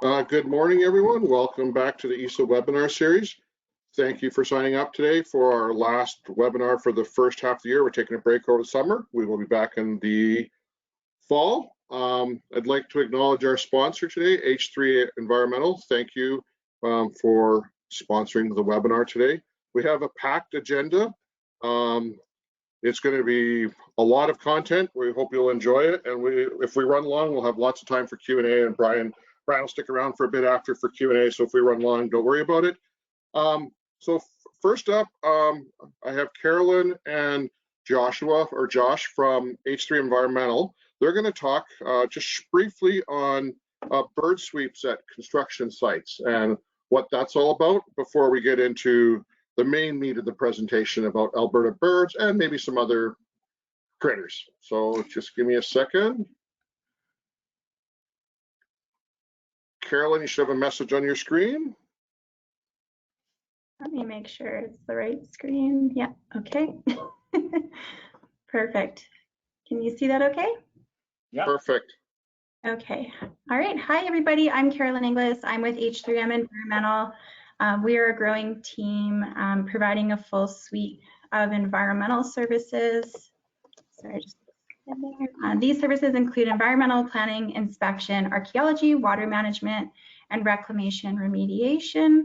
Good morning, everyone. Welcome back to the ESA webinar series. Thank you for signing up today for our last webinar for the first half of the year. We're taking a break over the summer. We will be back in the fall. I'd like to acknowledge our sponsor today, H3 Environmental. Thank you for sponsoring the webinar today. We have a packed agenda. It's going to be a lot of content. We hope you'll enjoy it. And if we run long, we'll have lots of time for Q&A, and Brian will stick around for a bit after for Q&A. So if we run long, don't worry about it. So first up, I have Carolyn and Josh from H3 Environmental. They're going to talk just briefly on bird sweeps at construction sites and what that's all about before we get into the main meat of the presentation about Alberta birds and maybe some other critters. So just give me a second. Carolyn, you should have a message on your screen. Let me make sure it's the right screen. Yeah, okay. Perfect. Can you see that okay? Yeah. Perfect. Okay. All right. Hi, everybody. I'm Carolyn Inglis. I'm with H3M Environmental. We are a growing team providing a full suite of environmental services. Sorry, just these services include environmental planning, inspection, archaeology, water management, and reclamation remediation.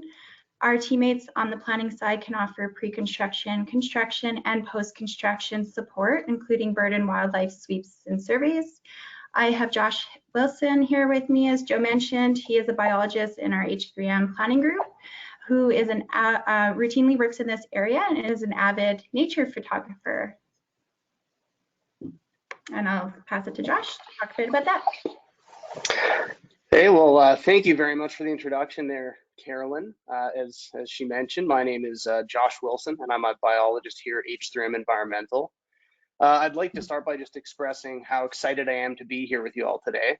Our teammates on the planning side can offer pre-construction, construction, and post-construction support, including bird and wildlife sweeps and surveys. I have Josh Wilson here with me, as Joe mentioned. He is a biologist in our H3M planning group who is routinely works in this area and is an avid nature photographer. And I'll pass it to Josh to talk a bit about that. Hey, well, thank you very much for the introduction there, Carolyn. As she mentioned, my name is Josh Wilson, and I'm a biologist here at H3M Environmental. I'd like to start by just expressing how excited I am to be here with you all today.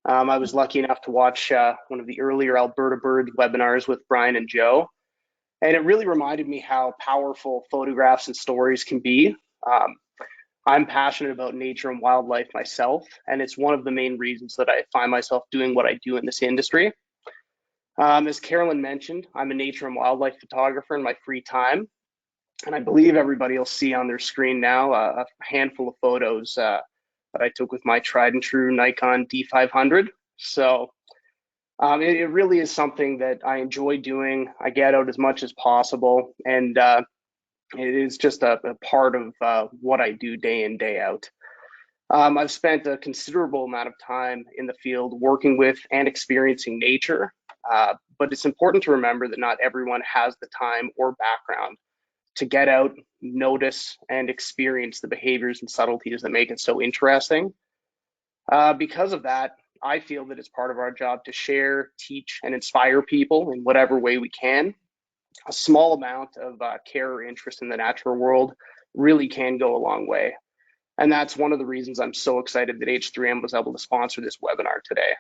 I was lucky enough to watch one of the earlier Alberta Bird webinars with Brian and Joe, and it really reminded me how powerful photographs and stories can be. I'm passionate about nature and wildlife myself, and it's one of the main reasons that I find myself doing what I do in this industry. As Carolyn mentioned, I'm a nature and wildlife photographer in my free time, and I believe everybody will see on their screen now a handful of photos that I took with my tried and true Nikon D500. So it really is something that I enjoy doing. I get out as much as possible, and it is just a part of what I do day in, day out. I've spent a considerable amount of time in the field working with and experiencing nature, but it's important to remember that not everyone has the time or background to get out, notice, and experience the behaviors and subtleties that make it so interesting. Because of that, I feel that it's part of our job to share, teach, and inspire people in whatever way we can. A small amount of care or interest in the natural world really can go a long way. And that's one of the reasons I'm so excited that H3M was able to sponsor this webinar today.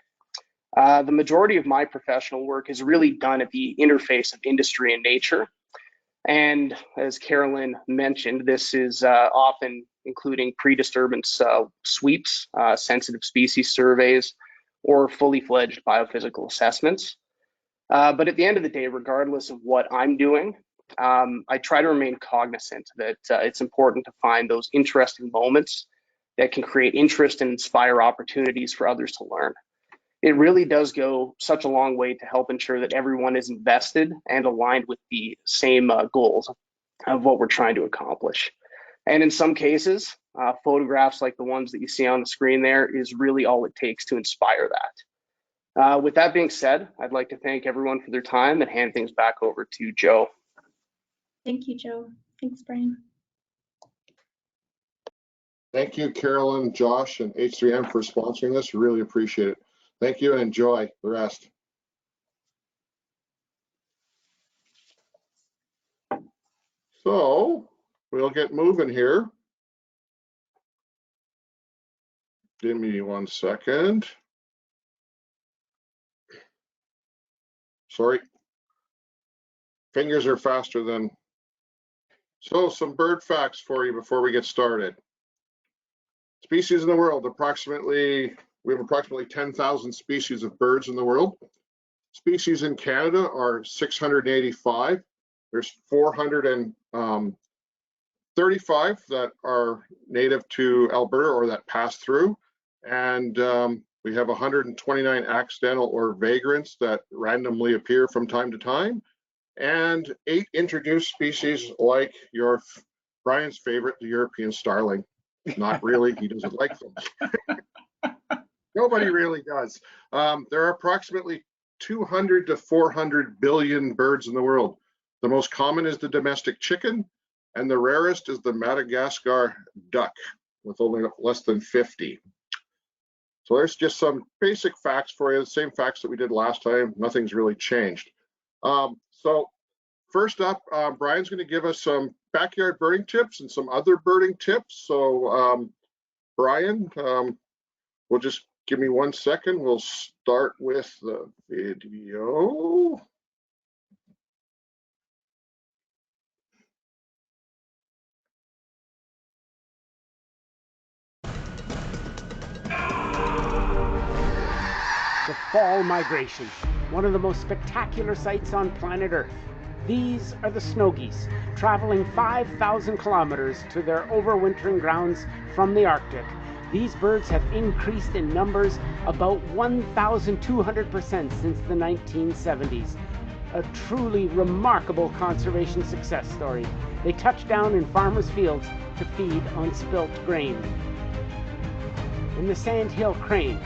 The majority of my professional work is really done at the interface of industry and nature. And as Carolyn mentioned, this is often including pre-disturbance sweeps, sensitive species surveys, or fully fledged biophysical assessments. But at the end of the day, regardless of what I'm doing, I try to remain cognizant that it's important to find those interesting moments that can create interest and inspire opportunities for others to learn. It really does go such a long way to help ensure that everyone is invested and aligned with the same goals of what we're trying to accomplish. And in some cases, photographs like the ones that you see on the screen there is really all it takes to inspire that. With that being said, I'd like to thank everyone for their time and hand things back over to Joe. Thank you, Joe. Thanks, Brian. Thank you, Carolyn, Josh, and H3M for sponsoring this. Really appreciate it. Thank you and enjoy the rest. So we'll get moving here. Give me 1 second. Sorry. Fingers are faster than. So some bird facts for you before we get started. Species in the world, we have approximately 10,000 species of birds in the world. Species in Canada are 685. There's 435 that are native to Alberta or that pass through. And we have 129 accidental or vagrants that randomly appear from time to time. And 8 introduced species like Brian's favorite, the European starling. Not really, he doesn't like them. Nobody really does. There are approximately 200 to 400 billion birds in the world. The most common is the domestic chicken, and the rarest is the Madagascar duck, with only less than 50. So there's just some basic facts for you, the same facts that we did last time. Nothing's really changed. So first up, Brian's going to give us some backyard birding tips and some other birding tips. So Brian, we'll just give me 1 second. We'll start with the video. The fall migration, one of the most spectacular sights on planet Earth. These are the snow geese, traveling 5,000 kilometers to their overwintering grounds from the Arctic. These birds have increased in numbers about 1,200% since the 1970s. A truly remarkable conservation success story. They touch down in farmers' fields to feed on spilt grain. And the sandhill crane,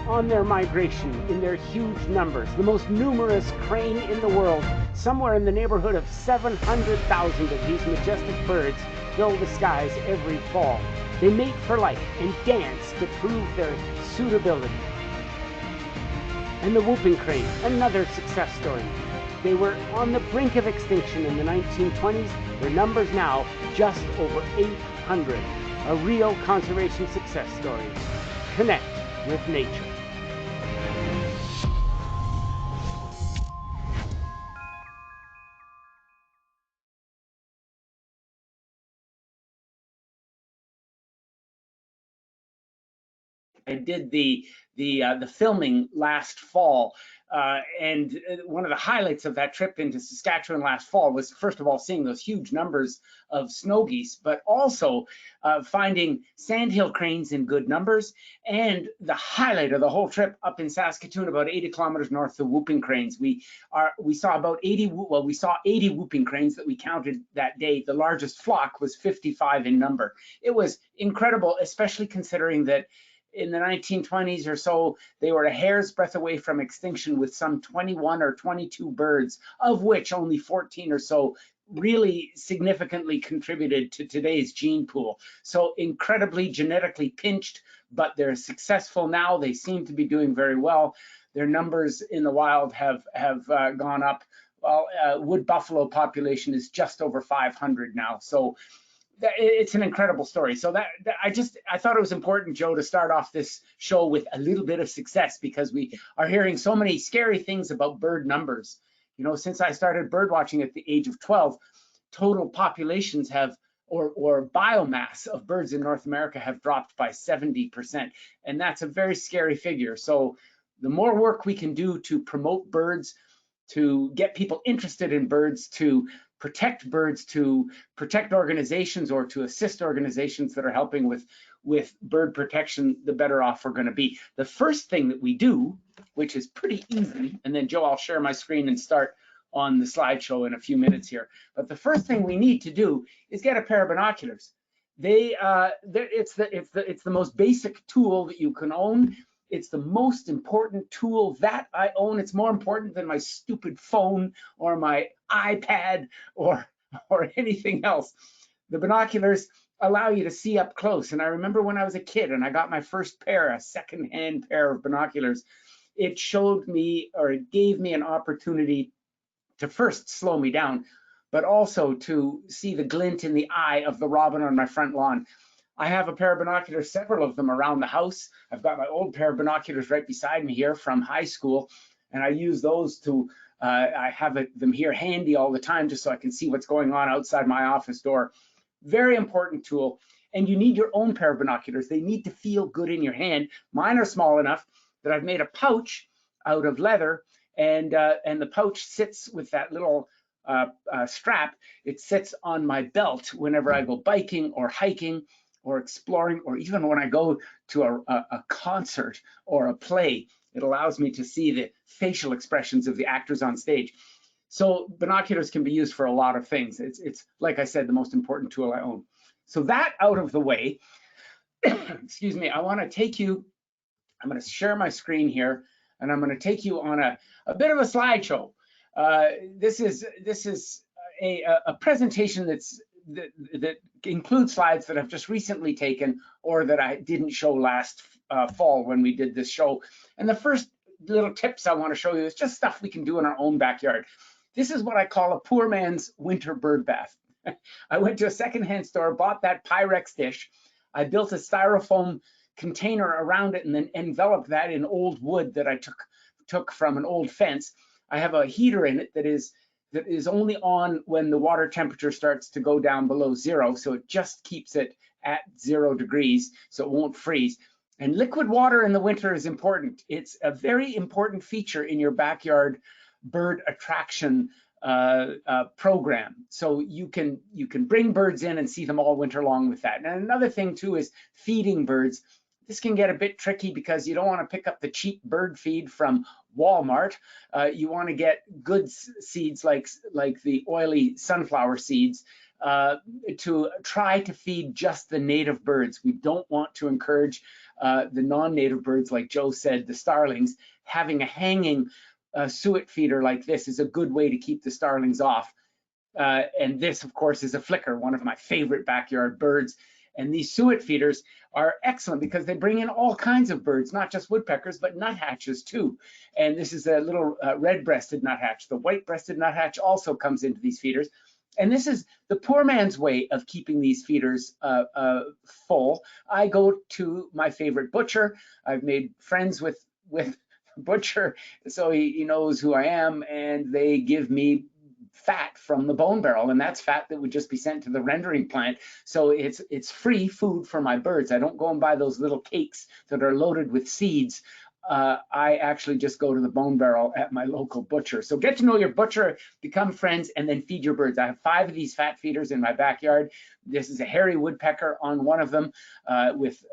on their migration in their huge numbers, the most numerous crane in the world, somewhere in the neighborhood of 700,000 of these majestic birds fill the skies every fall. They mate for life and dance to prove their suitability. And the whooping crane, another success story. They were on the brink of extinction in the 1920s. Their numbers now just over 800. A real conservation success story. Connect with nature. I did the filming last fall, and one of the highlights of that trip into Saskatchewan last fall was, first of all, seeing those huge numbers of snow geese, but also finding sandhill cranes in good numbers, and the highlight of the whole trip up in Saskatoon, about 80 kilometers north, the whooping cranes. We saw about 80 whooping cranes that we counted that day. The largest flock was 55 in number. It was incredible, especially considering that in the 1920s or so, they were a hair's breadth away from extinction, with some 21 or 22 birds, of which only 14 or so really significantly contributed to today's gene pool. So incredibly genetically pinched, but they're successful now. They seem to be doing very well. Their numbers in the wild have gone up. Well, wood buffalo population is just over 500 now. So it's an incredible story. So I thought it was important, Joe, to start off this show with a little bit of success, because we are hearing so many scary things about bird numbers. You know, since I started bird watching at the age of 12, total populations have, or biomass of birds in North America have dropped by 70%. And that's a very scary figure. So the more work we can do to promote birds, to get people interested in birds, to protect birds, to protect organizations, or to assist organizations that are helping with bird protection, the better off we're going to be. The first thing that we do, which is pretty easy, and then Joe, I'll share my screen and start on the slideshow in a few minutes here. But the first thing we need to do is get a pair of binoculars. It's the most basic tool that you can own. It's the most important tool that I own. It's more important than my stupid phone or my iPad or anything else. The binoculars allow you to see up close. And I remember when I was a kid and I got my first pair, a secondhand pair of binoculars, it showed me, or it gave me an opportunity to first slow me down, but also to see the glint in the eye of the robin on my front lawn. I have a pair of binoculars, several of them around the house. I've got my old pair of binoculars right beside me here from high school, and I use those to, I have them here handy all the time just so I can see what's going on outside my office door. Very important tool. And you need your own pair of binoculars. They need to feel good in your hand. Mine are small enough that I've made a pouch out of leather, and the pouch sits with that little strap. It sits on my belt whenever I go biking or hiking or exploring, or even when I go to a concert or a play. It allows me to see the facial expressions of the actors on stage. So binoculars can be used for a lot of things. It's like I said, the most important tool I own. So that out of the way, excuse me, I want to take you, I'm going to share my screen here, and I'm going to take you on a bit of a slideshow. This is a presentation that includes slides that I've just recently taken or that I didn't show last fall when we did this show. And the first little tips I want to show you is just stuff we can do in our own backyard. This is what I call a poor man's winter bird bath. I went to a secondhand store, bought that Pyrex dish. I built a styrofoam container around it and then enveloped that in old wood that I took from an old fence. I have a heater in it that is only on when the water temperature starts to go down below 0, so it just keeps it at 0 degrees so it won't freeze. And liquid water in the winter is important. It's a very important feature in your backyard bird attraction program. So you can bring birds in and see them all winter long with that. And another thing too is feeding birds. This can get a bit tricky because you don't want to pick up the cheap bird feed from Walmart. You want to get good seeds like the oily sunflower seeds to try to feed just the native birds. We don't want to encourage the non-native birds, like Joe said, the starlings. Having a hanging suet feeder like this is a good way to keep the starlings off. And this, of course, is a flicker, one of my favorite backyard birds. And these suet feeders are excellent because they bring in all kinds of birds, not just woodpeckers, but nuthatches too. And this is a little red-breasted nuthatch. The white-breasted nuthatch also comes into these feeders. And this is the poor man's way of keeping these feeders full. I go to my favorite butcher. I've made friends with the butcher, so he knows who I am, and they give me fat from the bone barrel, and that's fat that would just be sent to the rendering plant. So it's free food for my birds. I don't go and buy those little cakes that are loaded with seeds. I actually just go to the bone barrel at my local butcher. So get to know your butcher, become friends, and then feed your birds. I have 5 of these fat feeders in my backyard. This is a hairy woodpecker on one of them with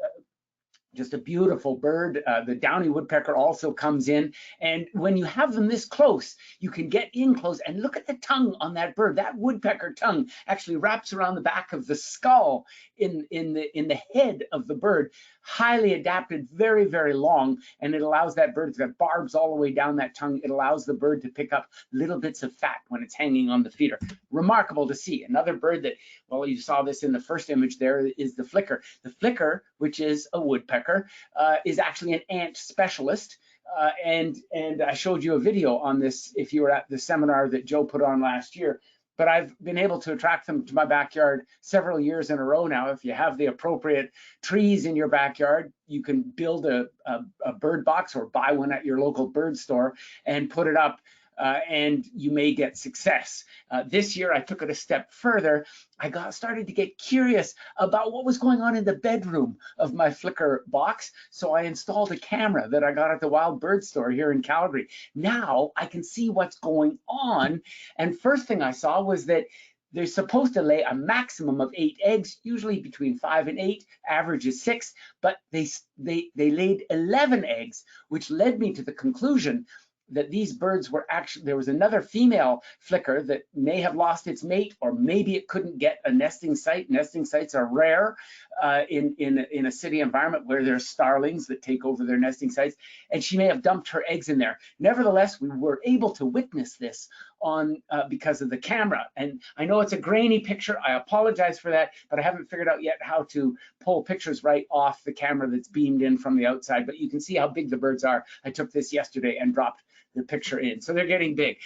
just a beautiful bird. The downy woodpecker also comes in. And when you have them this close, you can get in close and look at the tongue on that bird. That woodpecker tongue actually wraps around the back of the skull in the head of the bird. Highly adapted, very, very long. And it allows that bird, it's got barbs all the way down that tongue. It allows the bird to pick up little bits of fat when it's hanging on the feeder. Remarkable to see. Another bird that, well, you saw this in the first image there, is the flicker. The flicker, which is a woodpecker, is actually an ant specialist. And I showed you a video on this if you were at the seminar that Joe put on last year. But I've been able to attract them to my backyard several years in a row now. If you have the appropriate trees in your backyard, you can build a bird box or buy one at your local bird store and put it up. And you may get success. This year, I took it a step further. I started to get curious about what was going on in the bedroom of my flicker box. So I installed a camera that I got at the Wild Bird Store here in Calgary. Now I can see what's going on. And first thing I saw was that they're supposed to lay a maximum of 8 eggs, usually between 5 and 8, average is 6, but they laid 11 eggs, which led me to the conclusion that these birds were actually, there was another female flicker that may have lost its mate, or maybe it couldn't get a nesting site. Nesting sites are rare in a city environment where there's starlings that take over their nesting sites, and she may have dumped her eggs in there. Nevertheless, we were able to witness this on because of the camera. And I know it's a grainy picture. I apologize for that, but I haven't figured out yet how to pull pictures right off the camera that's beamed in from the outside. But you can see how big the birds are. I took this yesterday and dropped the picture in. So they're getting big.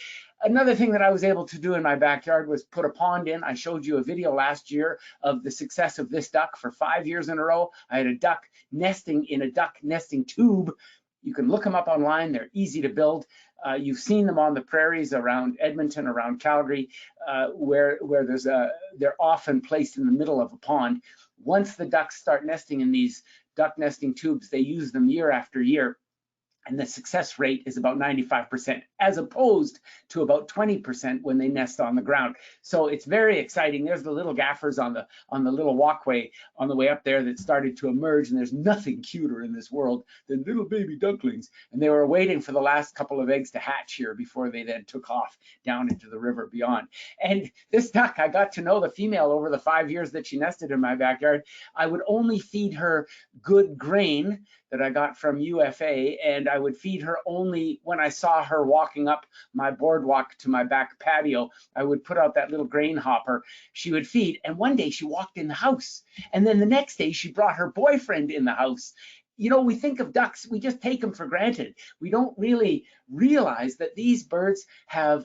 Another thing that I was able to do in my backyard was put a pond in. I showed you a video last year of the success of this duck for 5 years in a row. I had a duck nesting in a duck nesting tube. You can look them up online. They're easy to build. You've seen them on the prairies around Edmonton, around Calgary, where they're often placed in the middle of a pond. Once the ducks start nesting in these duck nesting tubes, they use them year after year. and the success rate is about 95%, as opposed to about 20% when they nest on the ground. So it's very exciting. There's the little gaffers on the little walkway on the way up there that started to emerge, and there's nothing cuter in this world than little baby ducklings. And they were waiting for the last couple of eggs to hatch here before they then took off down into the river beyond. And this duck, I got to know the female over the 5 years that she nested in my backyard. I would only feed her good grain that I got from UFA, and I would feed her only when I saw her walking up my boardwalk to my back patio. I would put out that little grain hopper. She would feed, and one day she walked in the house, and then the next day she brought her boyfriend in the house. You know, we think of ducks, we just take them for granted. We don't really realize that these birds have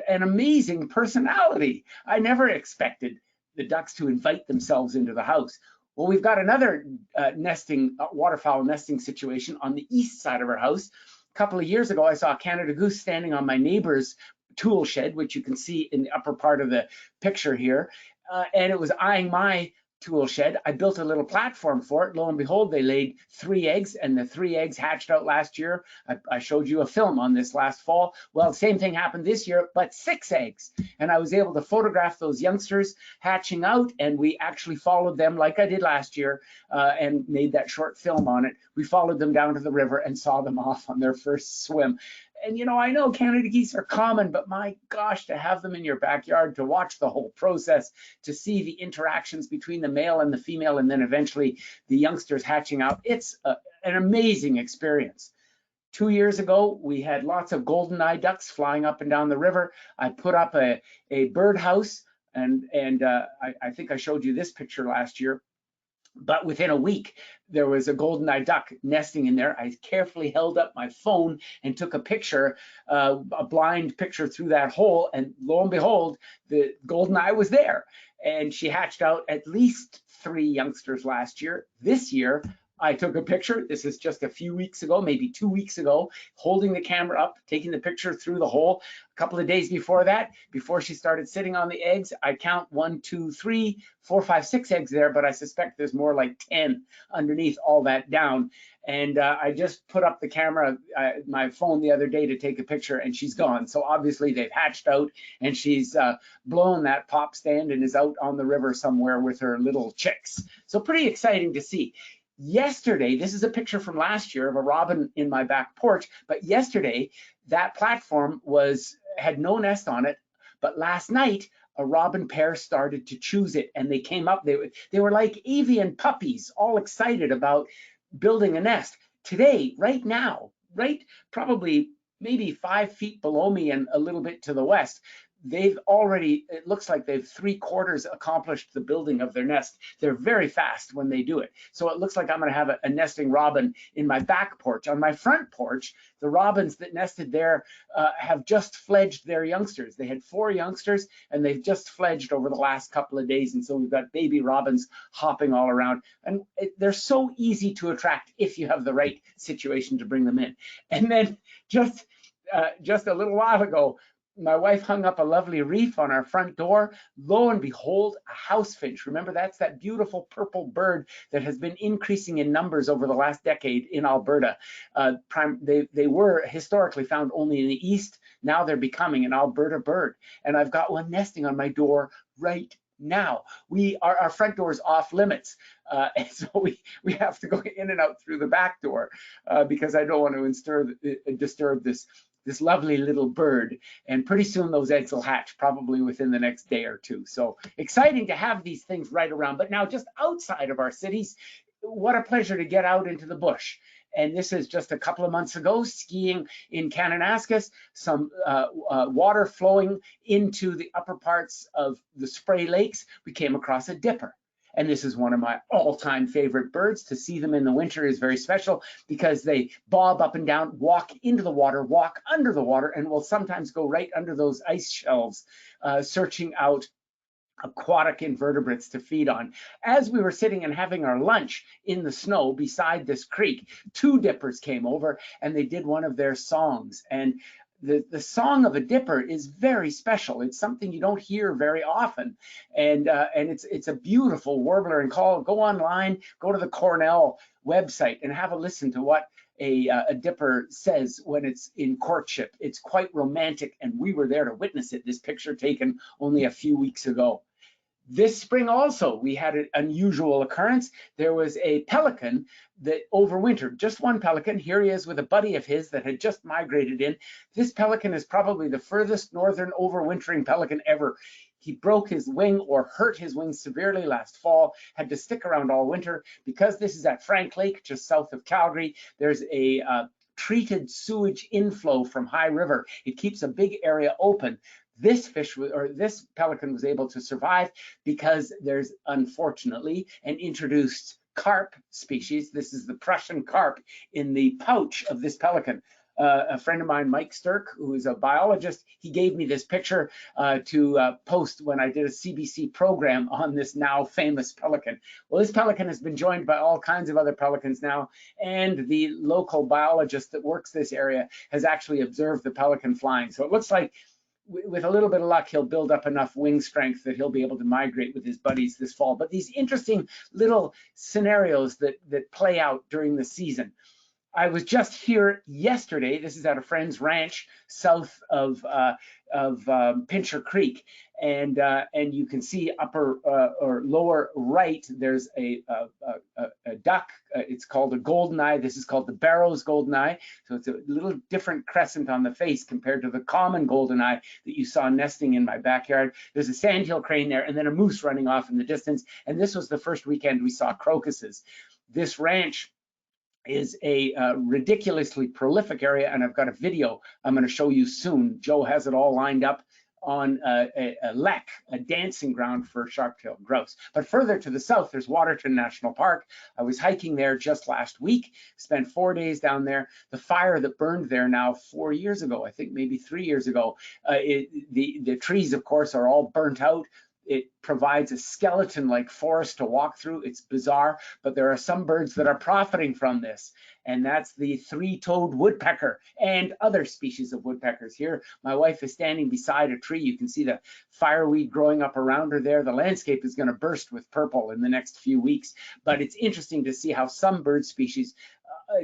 an amazing personality. I never expected the ducks to invite themselves into the house. Well, we've got another waterfowl nesting situation on the east side of our house. A couple of years ago, I saw a Canada goose standing on my neighbor's tool shed, which you can see in the upper part of the picture here, and it was eyeing my tool shed. I built a little platform for it. Lo and behold, they laid 3 eggs, and the 3 eggs hatched out last year. I showed you a film on this last fall. Well, the same thing happened this year, but 6 eggs. And I was able to photograph those youngsters hatching out, and we actually followed them like I did last year and made that short film on it. We followed them down to the river and saw them off on their first swim. And, you know, I know Canada geese are common, but my gosh, to have them in your backyard, to watch the whole process, to see the interactions between the male and the female, and then eventually the youngsters hatching out, it's an amazing experience. 2 years ago, we had lots of golden-eye ducks flying up and down the river. I put up a birdhouse, and I think I showed you this picture last year. But within a week, there was a golden-eye duck nesting in there. I carefully held up my phone and took a picture, a blind picture through that hole, and lo and behold, the golden-eye was there. And she hatched out at least 3 youngsters last year. This year, I took a picture. This is just a few weeks ago, maybe 2 weeks ago, holding the camera up, taking the picture through the hole. A couple of days before that, before she started sitting on the eggs, I count 1, 2, 3, 4, 5, 6 eggs there, but I suspect there's more like 10 underneath all that down. And I just put up the camera, my phone the other day to take a picture, and she's gone. So obviously they've hatched out, and she's blown that pop stand and is out on the river somewhere with her little chicks. So pretty exciting to see. Yesterday, this is a picture from last year of a robin in my back porch, but yesterday that platform had no nest on it, but last night a robin pair started to choose it, and they came up. They were like avian puppies, all excited about building a nest. Today, right now, probably maybe 5 feet below me and a little bit to the west, they've already, it looks like they've 3/4 accomplished the building of their nest. They're very fast when they do it. So it looks like I'm going to have a nesting robin in my back porch. On my front porch, the robins that nested there have just fledged their youngsters. They had 4 youngsters, and they've just fledged over the last couple of days. And so we've got baby robins hopping all around. And they're so easy to attract if you have the right situation to bring them in. And then just a little while ago, my wife hung up a lovely wreath on our front door. Lo and behold, a house finch. Remember, that's that beautiful purple bird that has been increasing in numbers over the last decade in Alberta. They were historically found only in the east. Now they're becoming an Alberta bird. And I've got one nesting on my door right now. Our front door is off limits. And so we have to go in and out through the back door because I don't want to disturb this lovely little bird. And pretty soon those eggs will hatch, probably within the next day or 2. So exciting to have these things right around. But now just outside of our cities, what a pleasure to get out into the bush. And this is just a couple of months ago, skiing in Kananaskis, some water flowing into the upper parts of the Spray Lakes. We came across a dipper. And this is one of my all-time favorite birds. To see them in the winter is very special because they bob up and down, walk into the water, walk under the water, and will sometimes go right under those ice shelves, searching out aquatic invertebrates to feed on. As we were sitting and having our lunch in the snow beside this creek, 2 dippers came over, and they did one of their songs. And the song of a dipper is very special. It's something you don't hear very often, and it's a beautiful warbler and call. Go online, go to the Cornell website, and have a listen to what a dipper says when it's in courtship. It's quite romantic, and we were there to witness it. This picture taken only a few weeks ago. This spring also, we had an unusual occurrence. There was a pelican that overwintered, just one pelican. Here he is with a buddy of his that had just migrated in. This pelican is probably the furthest northern overwintering pelican ever. He broke his wing or hurt his wing severely last fall, had to stick around all winter. Because this is at Frank Lake, just south of Calgary, there's a treated sewage inflow from High River. It keeps a big area open. This this pelican was able to survive because there's unfortunately an introduced carp species. This is the Prussian carp in the pouch of this pelican. A friend of mine, Mike Sturck, who is a biologist, he gave me this picture to post when I did a CBC program on this now famous pelican. Well, this pelican has been joined by all kinds of other pelicans now, and the local biologist that works this area has actually observed the pelican flying. So it looks like with a little bit of luck, he'll build up enough wing strength that he'll be able to migrate with his buddies this fall. But these interesting little scenarios that play out during the season. I was just here yesterday. This is at a friend's ranch south of Pincher Creek, and you can see upper or lower right. There's a duck. It's called a goldeneye. This is called the Barrow's goldeneye. So it's a little different crescent on the face compared to the common goldeneye that you saw nesting in my backyard. There's a sandhill crane there, and then a moose running off in the distance. And this was the first weekend we saw crocuses. This ranch is a ridiculously prolific area, and I've got a video I'm going to show you soon. Joe has it all lined up on a lek, a dancing ground for sharp-tailed grouse. But further to the south, there's Waterton National Park. I was hiking there just last week, spent 4 days down there. The fire that burned there now 4 years ago, I think maybe 3 years ago, the trees, of course, are all burnt out. It provides a skeleton-like forest to walk through. It's bizarre, but there are some birds that are profiting from this, and that's the three-toed woodpecker and other species of woodpeckers. Here, my wife is standing beside a tree. You can see the fireweed growing up around her there. The landscape is going to burst with purple in the next few weeks, but it's interesting to see how some bird species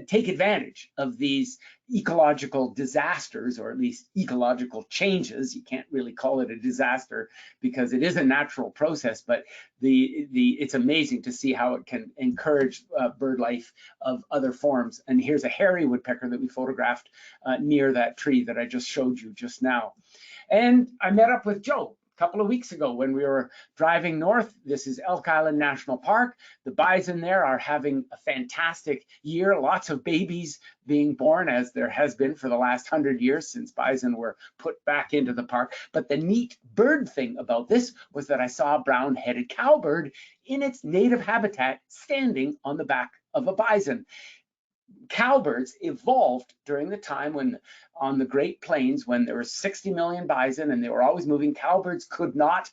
take advantage of these ecological disasters, or at least ecological changes. You can't really call it a disaster because it is a natural process, but it's amazing to see how it can encourage bird life of other forms. And here's a hairy woodpecker that we photographed near that tree that I just showed you just now. And I met up with Joe couple of weeks ago when we were driving north. This is Elk Island National Park. The bison there are having a fantastic year. Lots of babies being born, as there has been for the last 100 years since bison were put back into the park. But the neat bird thing about this was that I saw a brown-headed cowbird in its native habitat standing on the back of a bison. Cowbirds evolved during the time when on the Great Plains, when there were 60 million bison and they were always moving. Cowbirds could not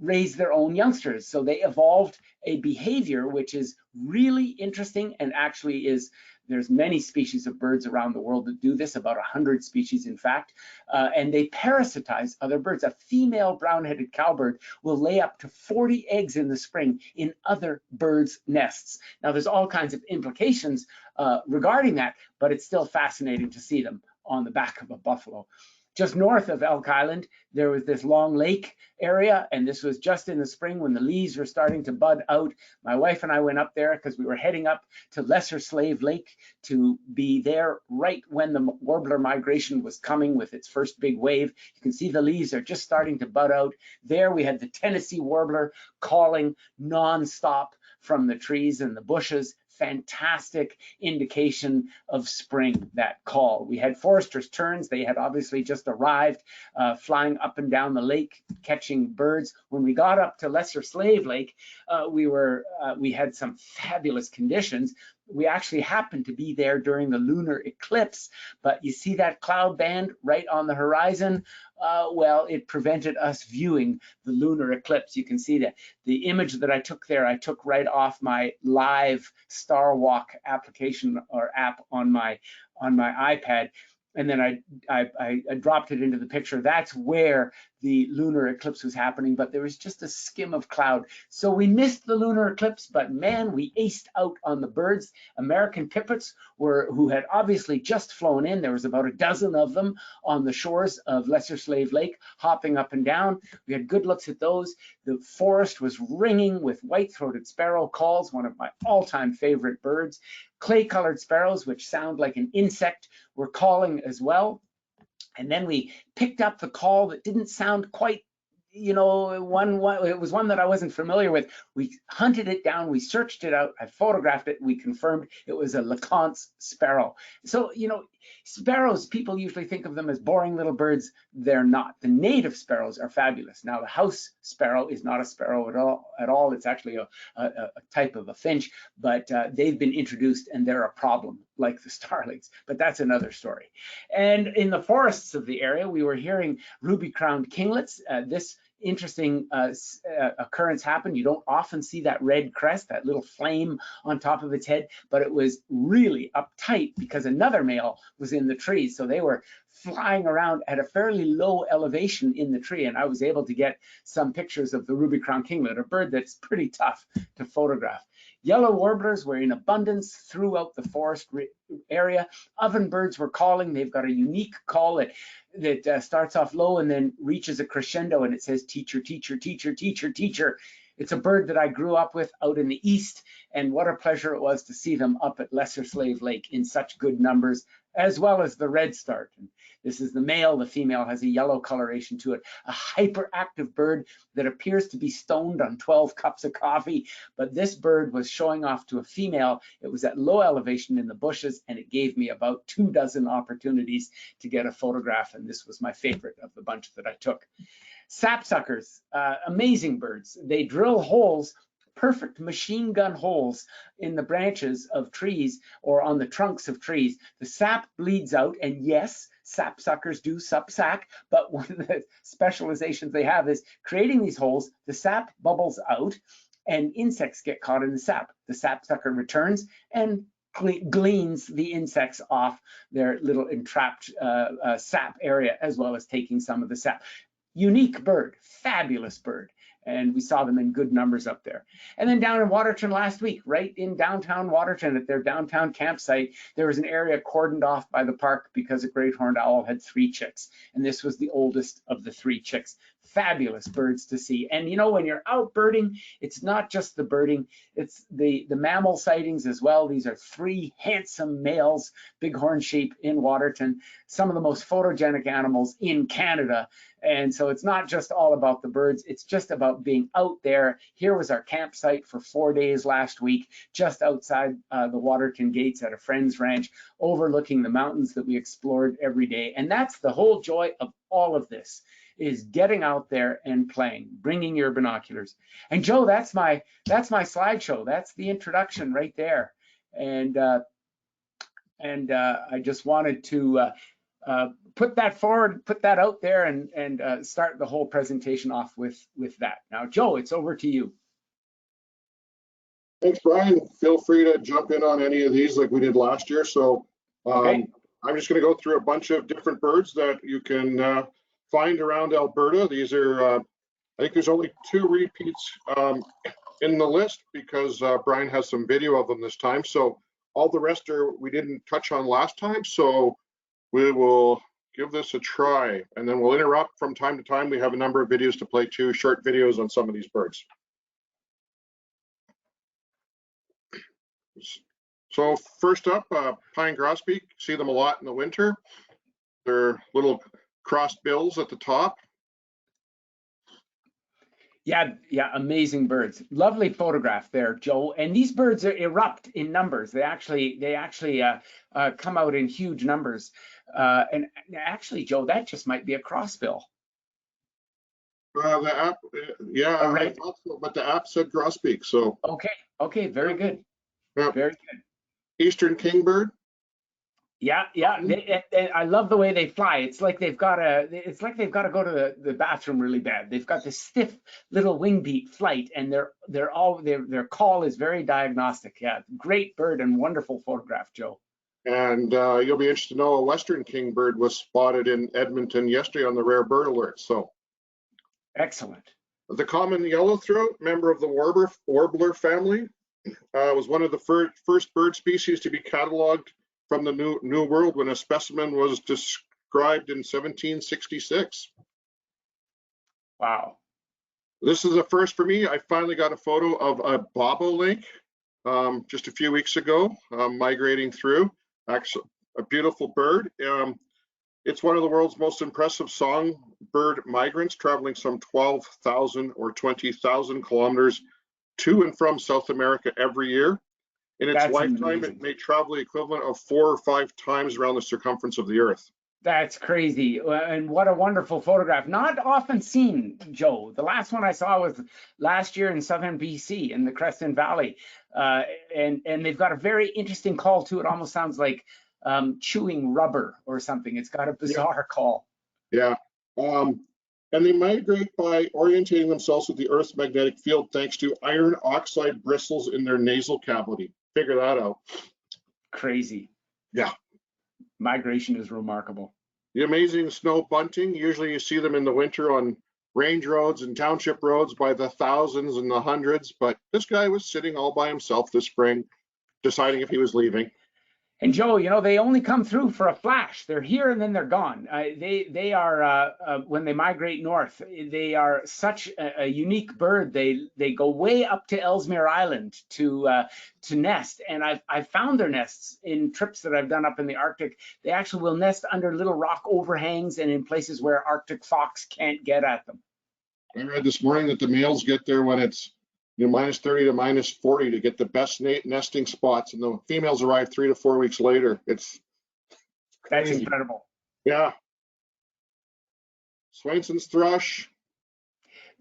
raise their own youngsters, so they evolved a behavior which is really interesting, and actually there's many species of birds around the world that do this, about 100 species in fact, and they parasitize other birds. A female brown-headed cowbird will lay up to 40 eggs in the spring in other birds' nests. Now there's all kinds of implications regarding that, but it's still fascinating to see them on the back of a buffalo. Just north of Elk Island, there was this Long Lake area, and this was just in the spring when the leaves were starting to bud out. My wife and I went up there because we were heading up to Lesser Slave Lake to be there right when the warbler migration was coming with its first big wave. You can see the leaves are just starting to bud out. There we had the Tennessee warbler calling nonstop from the trees and the bushes. Fantastic indication of spring, that call. We had Forrester's terns. They had obviously just arrived, flying up and down the lake, catching birds. When we got up to Lesser Slave Lake, we had some fabulous conditions. We actually happened to be there during the lunar eclipse, but you see that cloud band right on the horizon? Well, it prevented us viewing the lunar eclipse. You can see that the image that I took there, I took right off my live Star Walk application or app on my iPad. and then I dropped it into the picture. That's where the lunar eclipse was happening, but there was just a skim of cloud. So we missed the lunar eclipse, but man, we aced out on the birds. American pipits who had obviously just flown in. There was about a dozen of them on the shores of Lesser Slave Lake, hopping up and down. We had good looks at those. The forest was ringing with white-throated sparrow calls, one of my all-time favorite birds. Clay-colored sparrows, which sound like an insect, were calling as well. And then we picked up the call that didn't sound quite, you know, it was one that I wasn't familiar with. We hunted it down, we searched it out, I photographed it, we confirmed it was a LeConte's sparrow. So, you know, sparrows, people usually think of them as boring little birds. They're not. The native sparrows are fabulous. Now, the house sparrow is not a sparrow at all. It's actually a type of a finch, but they've been introduced and they're a problem, like the starlings, but that's another story. And in the forests of the area, we were hearing ruby-crowned kinglets. This interesting occurrence happened. You don't often see that red crest, that little flame on top of its head, but it was really uptight because another male was in the tree. So they were flying around at a fairly low elevation in the tree, and I was able to get some pictures of the ruby-crowned kinglet, a bird that's pretty tough to photograph. Yellow warblers were in abundance throughout the forest area. Ovenbirds were calling. They've got a unique call that starts off low and then reaches a crescendo, and it says teacher, teacher, teacher, teacher, teacher. It's a bird that I grew up with out in the east, and what a pleasure it was to see them up at Lesser Slave Lake in such good numbers, as well as the redstart. And this is the male. The female has a yellow coloration to it. A hyperactive bird that appears to be stoned on 12 cups of coffee, but this bird was showing off to a female. It was at low elevation in the bushes, and it gave me about 24 opportunities to get a photograph, and this was my favorite of the bunch that I took. Sapsuckers, amazing birds. They drill holes, perfect machine gun holes in the branches of trees or on the trunks of trees. The sap bleeds out, and yes, sapsuckers do sapsack, but one of the specializations they have is creating these holes. The sap bubbles out, and insects get caught in the sap. The sapsucker returns and gleans the insects off their little entrapped sap area, as well as taking some of the sap. Unique bird, fabulous bird. And we saw them in good numbers up there. And then down in Waterton last week, right in downtown Waterton at their downtown campsite, there was an area cordoned off by the park because a great horned owl had 3 chicks. And this was the oldest of the 3 chicks. Fabulous birds to see. And you know, when you're out birding, it's not just the birding, it's the mammal sightings as well. These are 3 handsome males, bighorn sheep in Waterton, some of the most photogenic animals in Canada. And so it's not just all about the birds, it's just about being out there. Here was our campsite for 4 days last week, just outside the Waterton gates at a friend's ranch, overlooking the mountains that we explored every day. And that's the whole joy of all of this, is getting out there and playing, bringing your binoculars. And Joe, that's my slideshow. That's the introduction right there. And I just wanted to put that forward, put that out there, and start the whole presentation off with that. Now, Joe, it's over to you. Thanks, Brian. Feel free to jump in on any of these like we did last year. So Okay. I'm just going to go through a bunch of different birds that you can find around Alberta. These are, I think there's only 2 repeats in the list because Brian has some video of them this time. So all the rest we didn't touch on last time. So we will give this a try, and then we'll interrupt from time to time. We have a number of videos to play too, short videos on some of these birds. So first up, pine grosbeak. See them a lot in the winter. They're little crossed bills at the top. Yeah, amazing birds. Lovely photograph there, Joe. And these birds erupt in numbers. They actually come out in huge numbers. And actually, Joe, that just might be a crossbill. The app, yeah, Right. I thought so, but the app said grosbeak. So Okay, very good. yeah. Very good. Eastern kingbird. Yeah. I love the way they fly. It's like they've got to go to the bathroom really bad. They've got this stiff little wing beat flight, and their call is very diagnostic. Yeah, great bird and wonderful photograph, Joe. And you'll be interested to know a western kingbird was spotted in Edmonton yesterday on the rare bird alert. So Excellent. the common yellowthroat, member of the warbler family, was one of the first bird species to be cataloged from the New World when a specimen was described in 1766. Wow. This is a first for me. I finally got a photo of a bobolink just a few weeks ago, migrating through. Actually, a beautiful bird. It's one of the world's most impressive songbird migrants, traveling some 12,000 or 20,000 kilometers to and from South America every year. In its That's lifetime, amazing. it may travel the equivalent of 4 or 5 times around the circumference of the Earth. That's crazy. And what a wonderful photograph. Not often seen, Joe. The last one I saw was last year in southern BC in the Creston Valley. And they've got a very interesting call too. It almost sounds like chewing rubber or something. It's got a bizarre call. Yeah. And they migrate by orientating themselves with the Earth's magnetic field thanks to iron oxide bristles in their nasal cavity. Figure that out. Crazy. Yeah. Migration is remarkable. The amazing snow bunting, usually you see them in the winter on range roads and township roads by the thousands and the hundreds, but this guy was sitting all by himself this spring, deciding if he was leaving. And Joe, you know, they only come through for a flash. They're here and then they're gone. They are when they migrate north, they are such a unique bird. They go way up to Ellesmere Island to nest. And I've found their nests in trips that I've done up in the Arctic. They actually will nest under little rock overhangs and in places where Arctic fox can't get at them. I read this morning that the males get there when it's minus 30 to minus 40 to get the best nesting spots, and the females arrive 3 to 4 weeks later. It's That's crazy. incredible. Yeah. Swainson's thrush.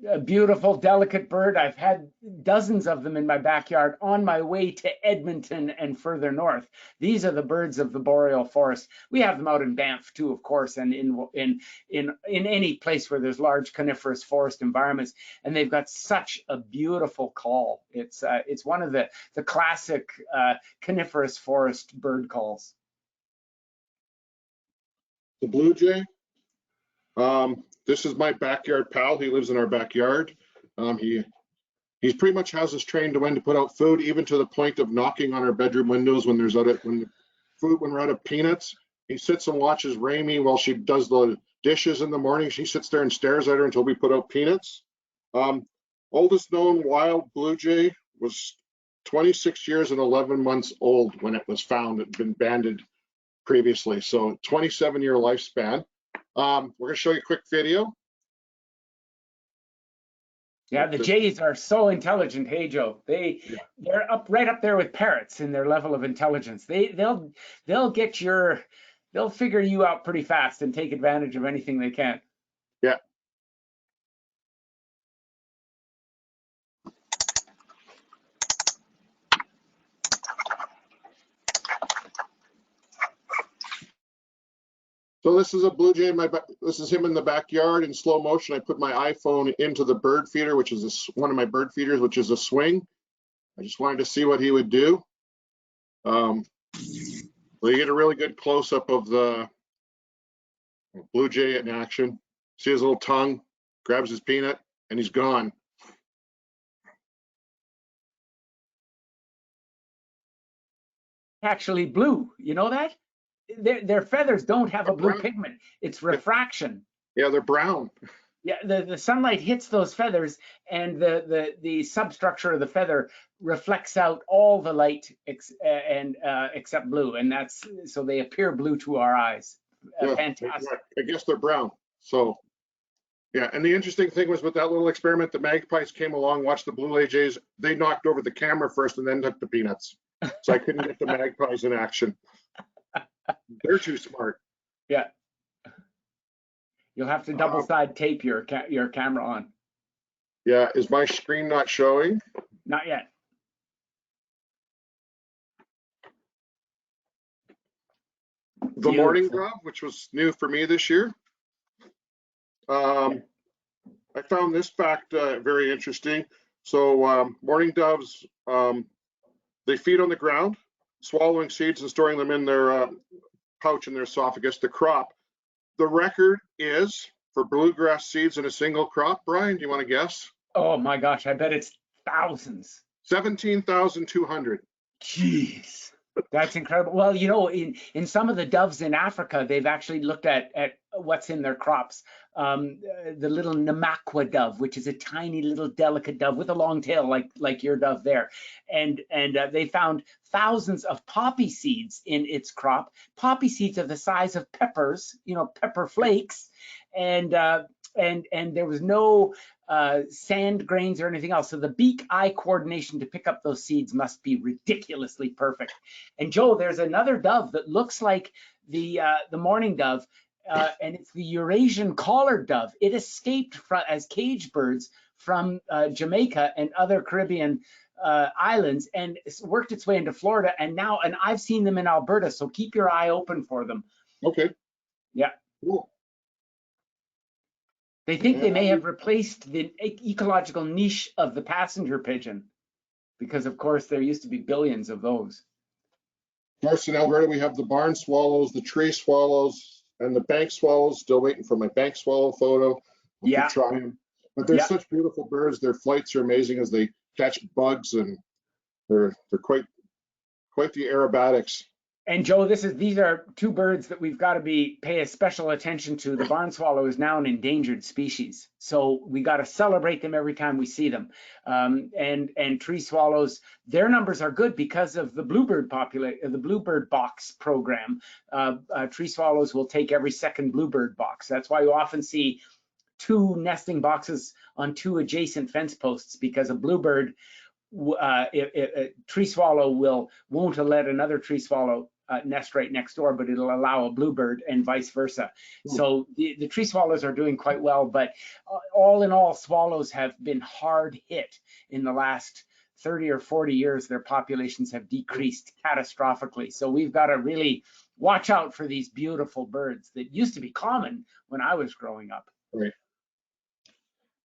A beautiful, delicate bird. I've had dozens of them in my backyard on my way to Edmonton and further north. These are the birds of the boreal forest. We have them out in Banff too, of course, and in any place where there's large coniferous forest environments. And they've got such a beautiful call. It's one of the classic coniferous forest bird calls. The blue jay. This is my backyard pal. He lives in our backyard. He pretty much has us trained to when to put out food, even to the point of knocking on our bedroom windows when we're out of peanuts. He sits and watches Rami while she does the dishes in the morning. She sits there and stares at her until we put out peanuts. Oldest known wild blue jay was 26 years and 11 months old when it was found. It had been banded previously, so 27-year lifespan. We're going to show you a quick video. Yeah, the jays are so intelligent. Hey, Joe, they're right up there with parrots in their level of intelligence. They'll figure you out pretty fast and take advantage of anything they can. Yeah. So this is a blue jay. This is him in the backyard in slow motion. I put my iPhone into the bird feeder, which is one of my bird feeders, which is a swing. I just wanted to see what he would do. So you get a really good close-up of the blue jay in action. See his little tongue, grabs his peanut, and he's gone. Actually blue, you know that? Their feathers don't have a blue pigment. It's refraction. Yeah, they're brown. Yeah, the sunlight hits those feathers, and the substructure of the feather reflects out all the light except blue, and so they appear blue to our eyes. Yeah, Fantastic. I guess they're brown. So yeah, and the interesting thing was with that little experiment, the magpies came along, watched the blue jays. They knocked over the camera first and then took the peanuts. So I couldn't get the magpies in action. They're too smart. Yeah. You'll have to double side tape your camera on. Yeah, is my screen not showing? Not yet. The mourning dove, which was new for me this year. I found this fact very interesting. So mourning doves, they feed on the ground. swallowing seeds and storing them in their pouch in their esophagus, the crop. The record is for bluegrass seeds in a single crop. Brian, do you want to guess? Oh my gosh, I bet it's thousands. 17,200. Jeez, that's incredible. Well, you know, in some of the doves in Africa, they've actually looked at what's in their crops. The little Namakwa dove, which is a tiny little delicate dove with a long tail, like your dove there, and they found thousands of poppy seeds in its crop. Poppy seeds are the size of peppers, you know, pepper flakes, and there was no sand grains or anything else. So the beak-eye coordination to pick up those seeds must be ridiculously perfect. And Joe, there's another dove that looks like the mourning dove, and it's the Eurasian collared dove. It escaped as cage birds from Jamaica and other Caribbean islands and worked its way into Florida. And I've seen them in Alberta. So keep your eye open for them. Okay. Yeah. Cool. They think they may have replaced the ecological niche of the passenger pigeon, because of course there used to be billions of those. Of course, in Alberta, we have the barn swallows, the tree swallows, and the bank swallows. Still waiting for my bank swallow photo. We'll keep trying. But they're such beautiful birds. Their flights are amazing as they catch bugs, and they're quite the aerobatics. And Joe, these are two birds that we've got to pay a special attention to. The barn swallow is now an endangered species, so we got to celebrate them every time we see them. And tree swallows, their numbers are good because of the bluebird the bluebird box program. Tree swallows will take every second bluebird box. That's why you often see two nesting boxes on two adjacent fence posts, because a bluebird, a tree swallow won't let another tree swallow nest right next door, but it'll allow a bluebird and vice versa. So the tree swallows are doing quite well, but all in all, swallows have been hard hit in the last 30 or 40 years. Their populations have decreased catastrophically. So we've got to really watch out for these beautiful birds that used to be common when I was growing up. Right.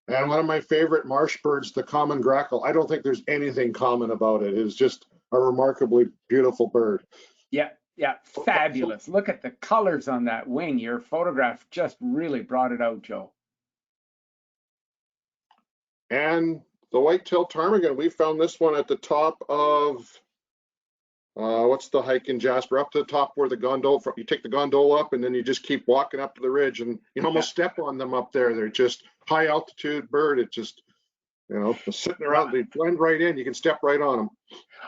And one of my favorite marsh birds, the common grackle. I don't think there's anything common about it. It's just a remarkably beautiful bird. Yeah, fabulous. Look at the colors on that wing. Your photograph just really brought it out, Joe. And the white-tailed ptarmigan, we found this one at the top of, what's the hike in Jasper? Up to the top where the gondola, you take the gondola up and then you just keep walking up to the ridge and you almost step on them up there. They're just high altitude bird. It's just, you know, sitting around, they blend right in. You can step right on them.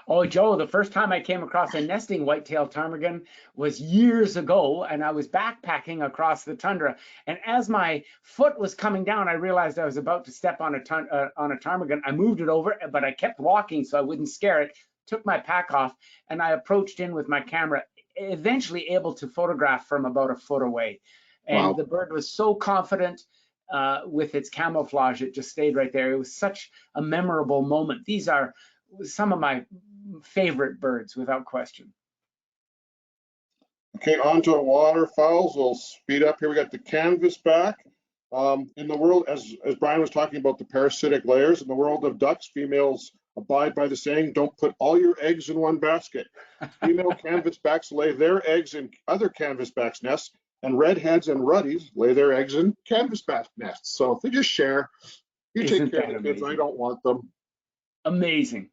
Oh, Joe, the first time I came across a nesting white-tailed ptarmigan was years ago, and I was backpacking across the tundra. And as my foot was coming down, I realized I was about to step on a ptarmigan. I moved it over, but I kept walking so I wouldn't scare it, took my pack off, and I approached in with my camera, eventually able to photograph from about a foot away. And Wow. The bird was so confident with its camouflage, it just stayed right there. It was such a memorable moment. These are some of my favorite birds, without question. Okay, on to waterfowls. We'll speed up here. We got the canvasback. In the world, as Brian was talking about the parasitic layers, in the world of ducks, females abide by the saying, don't put all your eggs in one basket. Female canvasbacks lay their eggs in other canvasbacks' nests, and redheads and ruddies lay their eggs in canvasback nests. So if they just share, you take care of the kids. I don't want them. Amazing.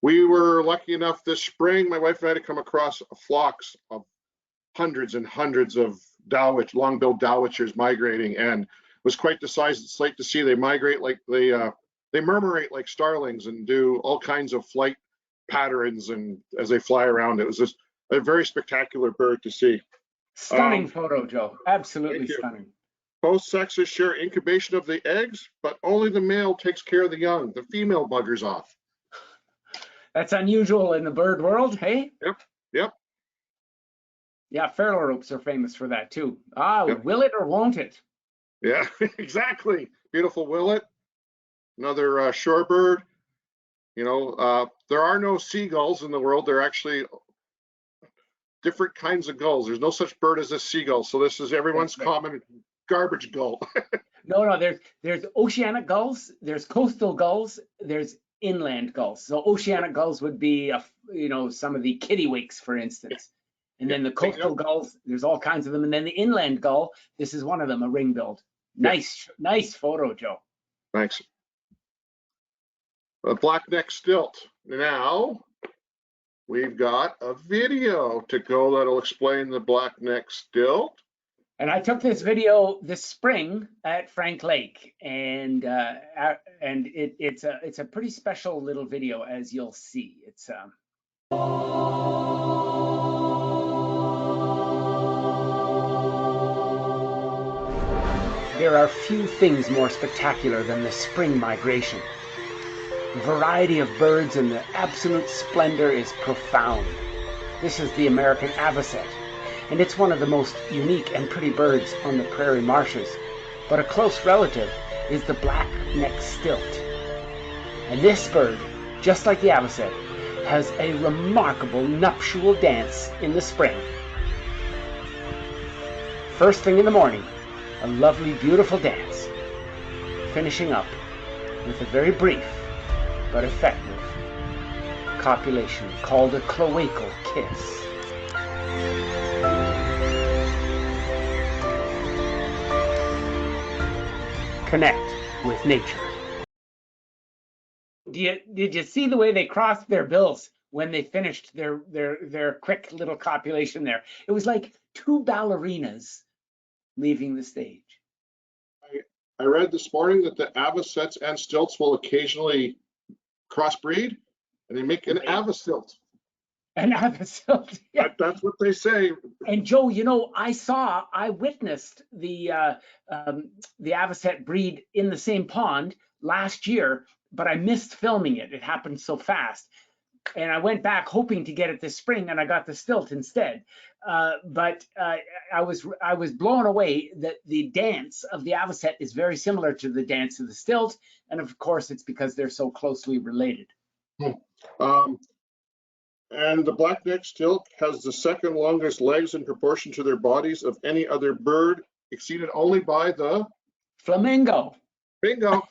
We were lucky enough this spring, my wife and I, to come across flocks of hundreds and hundreds of long-billed dowitchers migrating, and it was quite the sight to see. They migrate like they murmurate like starlings and do all kinds of flight patterns, and as they fly around, it was just a very spectacular bird to see. Stunning photo, Joe. Absolutely stunning. Both sexes share incubation of the eggs, but only the male takes care of the young. The female buggers off. That's unusual in the bird world, hey? Yep. Yeah, phalaropes are famous for that too. Yep. Will it or won't it? Yeah, exactly. Beautiful willet. Another shorebird. You know, there are no seagulls in the world. There are actually different kinds of gulls. There's no such bird as a seagull. So this is everyone's common garbage gull. No, there's oceanic gulls, there's coastal gulls, there's inland gulls. So oceanic gulls would be, some of the kittiwakes, for instance. And then the coastal gulls, there's all kinds of them. And then the inland gull, this is one of them, a ring-billed. Nice photo, Joe. Thanks. A black-necked stilt. Now, we've got a video to go that'll explain the black-necked stilt. And I took this video this spring at Frank Lake, and it's a pretty special little video, as you'll see. It's There are few things more spectacular than the spring migration. The variety of birds and the absolute splendor is profound. This is the American avocet, and it's one of the most unique and pretty birds on the prairie marshes. But a close relative is the black-necked stilt. And this bird, just like the avocet, has a remarkable nuptial dance in the spring. First thing in the morning, a lovely, beautiful dance, finishing up with a very brief but effective copulation called a cloacal kiss. Connect with nature. Did you see the way they crossed their bills when they finished their quick little copulation there? It was like two ballerinas leaving the stage. I read this morning that the avocets and stilts will occasionally crossbreed, and they make an avosilt. An avosilt, yeah. That's what they say. And Joe, I witnessed the avocet breed in the same pond last year, but I missed filming it. It happened so fast. And I went back hoping to get it this spring, and I got the stilt instead. But I was blown away that the dance of the avocet is very similar to the dance of the stilt, and of course it's because they're so closely related. And the black-necked stilt has the second longest legs in proportion to their bodies of any other bird, exceeded only by the flamingo. Bingo.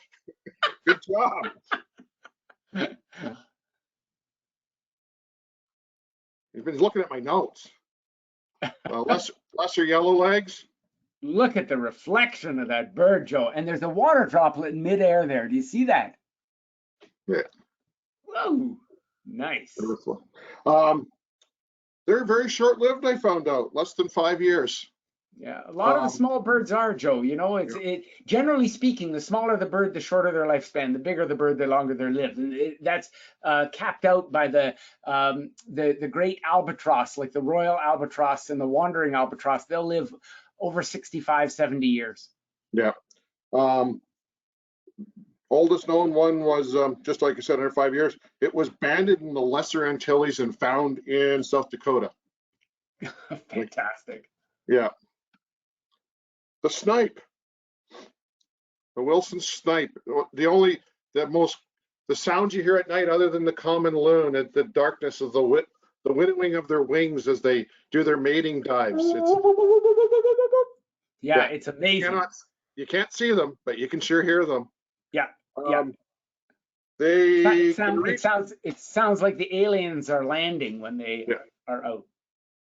Good job. You've been looking at my notes. Lesser yellow legs. Look at the reflection of that bird, Joe. And there's a water droplet in midair there. Do you see that? Yeah. Whoa, nice. They're very short-lived, I found out. Less than 5 years. Yeah, a lot of the small birds are, Joe. Generally speaking, the smaller the bird, the shorter their lifespan. The bigger the bird, the longer they live. And that's capped out by the great albatross, like the royal albatross and the wandering albatross. They'll live over 65, 70 years. Yeah. Oldest known one was, just like I said, 105 years. It was banded in the Lesser Antilles and found in South Dakota. Fantastic. Yeah. The snipe, the Wilson snipe, the sounds you hear at night, other than the common loon, and the darkness of the winnowing of their wings as they do their mating dives. It's amazing. You can't see them, but you can sure hear them. Yeah. It sounds like the aliens are landing when they are out.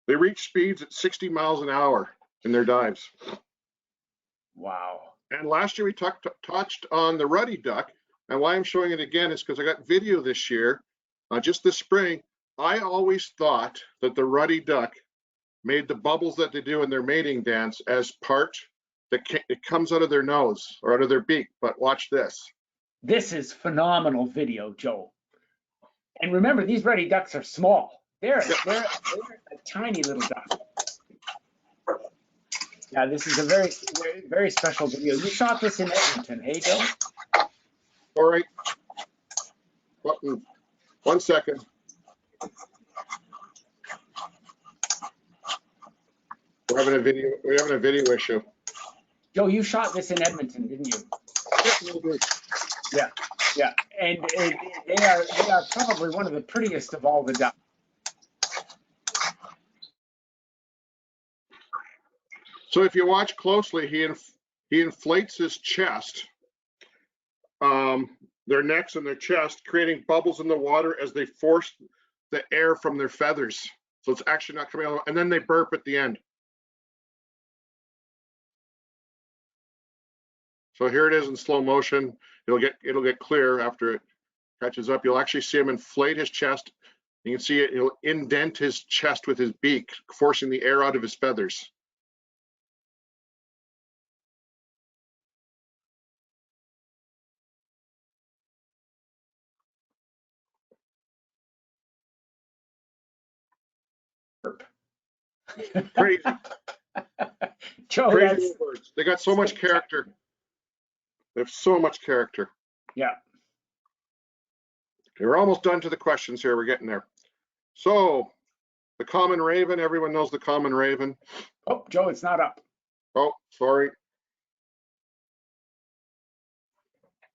They reach speeds at 60 miles an hour in their dives. Wow. And last year we touched on the ruddy duck, and why I'm showing it again is because I got video this year, just this spring. I always thought that the ruddy duck made the bubbles that they do in their mating dance as part that it comes out of their nose or out of their beak, but watch this. This is phenomenal video, Joe. And remember, these ruddy ducks are small. They're a tiny little duck. Yeah, this is a very, very, very special video. You shot this in Edmonton, hey, Joe? All right. 1 second. We're having a video issue. Joe, you shot this in Edmonton, didn't you? Yeah. And they are probably one of the prettiest of all the ducks. So if you watch closely, he inflates his chest their necks and their chest, creating bubbles in the water as they force the air from their feathers. So it's actually not coming out, and then they burp at the end. So here it is in slow motion. It'll get clear after it catches up. You'll actually see him inflate his chest. You can see it, he'll indent his chest with his beak, forcing the air out of his feathers. Crazy. Joe, Crazy little birds. They got so much character. They have so much character. Yeah. Okay, we're almost done to the questions here. We're getting there. So, the common raven, everyone knows the common raven. Oh, Joe, it's not up. Oh, sorry.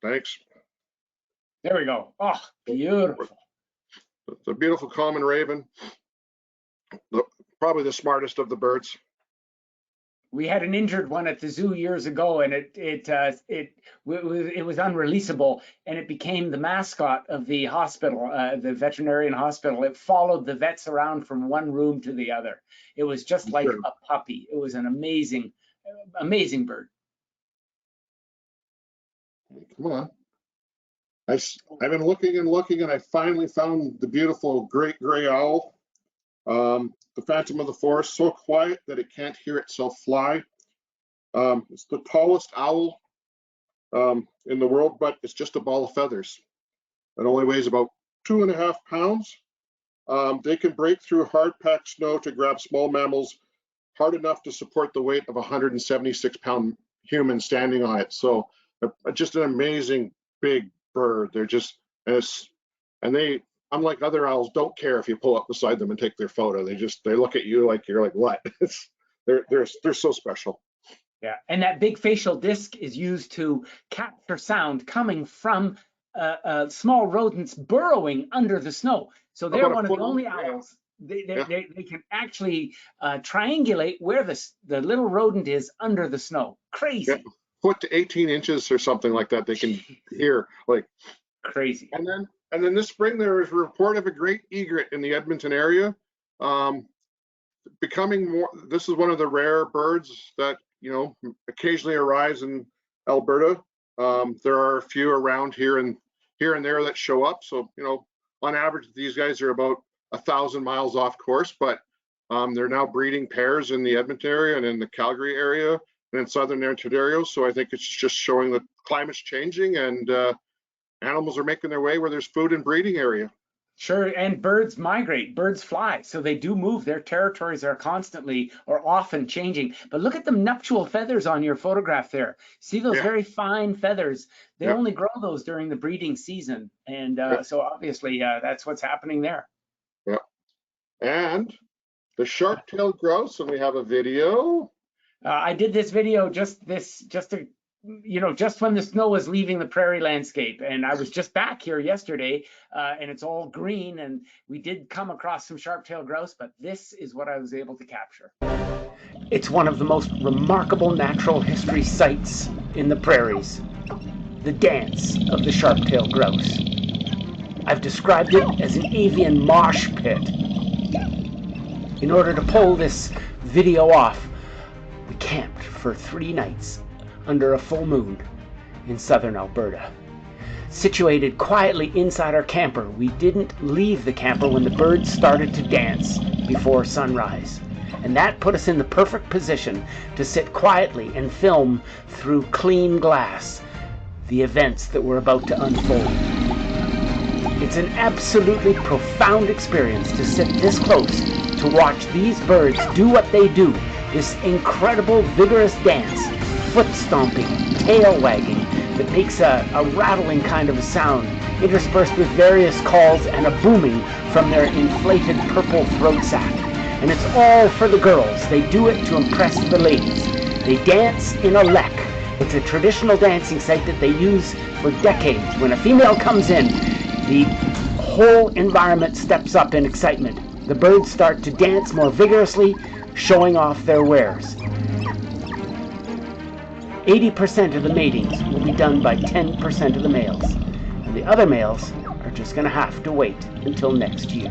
Thanks. There we go. Oh, beautiful. It's a beautiful common raven. Probably the smartest of the birds. We had an injured one at the zoo years ago, and it was unreleasable, and it became the mascot of the hospital, the veterinarian hospital. It followed the vets around from one room to the other. It was just like a puppy. It was an amazing, amazing bird. Come on. I've been looking and looking, and I finally found the beautiful great gray owl. The phantom of the forest, so quiet that it can't hear itself fly. It's the tallest owl in the world, but it's just a ball of feathers. It only weighs about 2.5 pounds. They can break through hard-packed snow to grab small mammals hard enough to support the weight of a 176-pound human standing on it. So just an amazing big bird. They're just, and they, unlike other owls, don't care if you pull up beside them and take their photo. They look at you like you're like, what? They're so special. Yeah, and that big facial disc is used to capture sound coming from small rodents burrowing under the snow. So they're one of the only owls. They can actually triangulate where the little rodent is under the snow. Crazy. Yeah. Foot to 18 inches or something like that. They can hear like crazy. And then this spring there is a report of a great egret in the Edmonton area. Becoming more, this is one of the rare birds that, you know, occasionally arrives in Alberta. There are a few around here and there that show up. So, you know, on average, these guys are about 1,000 miles off course, but they're now breeding pairs in the Edmonton area and in the Calgary area and in southern Ontario. So I think it's just showing that climate's changing and animals are making their way where there's food and breeding area. Sure, and birds migrate, birds fly, so they do move. Their territories are constantly or often changing. But look at the nuptial feathers on your photograph there. See those very fine feathers? They only grow those during the breeding season. And so obviously that's what's happening there. Yeah. And the sharp-tailed grouse, and we have a video. I did this video just when the snow was leaving the prairie landscape, and I was just back here yesterday, and it's all green, and we did come across some sharp-tailed grouse, but this is what I was able to capture. It's one of the most remarkable natural history sites in the prairies, the dance of the sharp-tailed grouse. I've described it as an avian mosh pit. In order to pull this video off, we camped for 3 nights under a full moon in southern Alberta. Situated quietly inside our camper, we didn't leave the camper when the birds started to dance before sunrise. And that put us in the perfect position to sit quietly and film through clean glass the events that were about to unfold. It's an absolutely profound experience to sit this close to watch these birds do what they do, this incredible vigorous dance, foot stomping, tail wagging, that makes a rattling kind of a sound, interspersed with various calls and a booming from their inflated purple throat sac. And it's all for the girls. They do it to impress the ladies. They dance in a lek. It's a traditional dancing site that they use for decades. When a female comes in, the whole environment steps up in excitement. The birds start to dance more vigorously, showing off their wares. 80% of the matings will be done by 10% of the males. The other males are just going to have to wait until next year.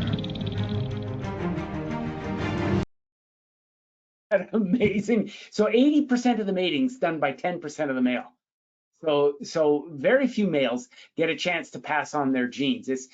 Amazing. So 80% of the mating's done by 10% of the male. So very few males get a chance to pass on their genes. It's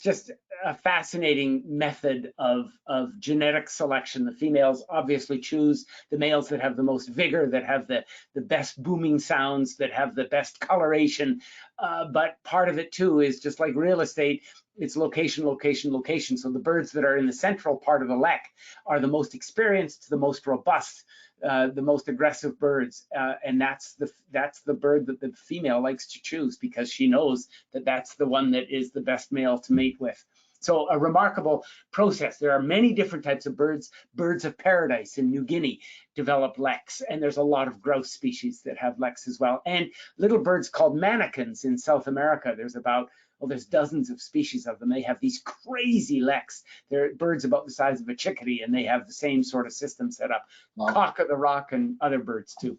just a fascinating method of genetic selection. The females obviously choose the males that have the most vigor, that have the best booming sounds, that have the best coloration. But part of it too is just like real estate, it's location, location, location. So the birds that are in the central part of the lek are the most experienced, the most robust, the most aggressive birds, and that's the bird that the female likes to choose because she knows that that's the one that is the best male to mate with. So a remarkable process. There are many different types of birds. Birds of paradise in New Guinea develop leks, and there's a lot of grouse species that have leks as well. And little birds called manakins in South America. There's dozens of species of them. They have these crazy leks. They're birds about the size of a chickadee, and they have the same sort of system set up. Wow. Cock of the rock and other birds too.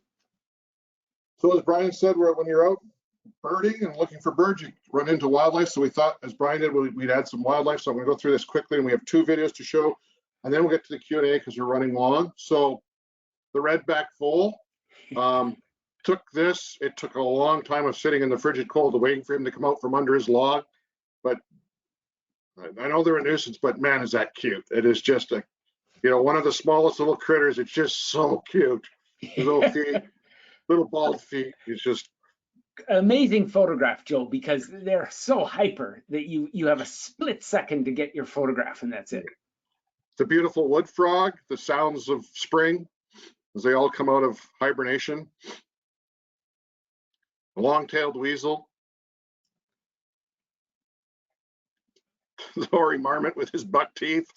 So as Brian said, when you're out birding and looking for birds, you run into wildlife. So we thought, as Brian did, we'd add some wildlife. So I'm going to go through this quickly, and we have 2 videos to show, and then we'll get to the Q&A because we're running long. So the redback foal. It took a long time of sitting in the frigid cold waiting for him to come out from under his log. But I know they're a nuisance, but man, is that cute. It is just one of the smallest little critters. It's just so cute. Little feet, little bald feet. It's just amazing photograph, Joe, because they're so hyper that you have a split second to get your photograph and that's it. The beautiful wood frog, the sounds of spring as they all come out of hibernation. The long-tailed weasel. The hoary marmot with his buck teeth.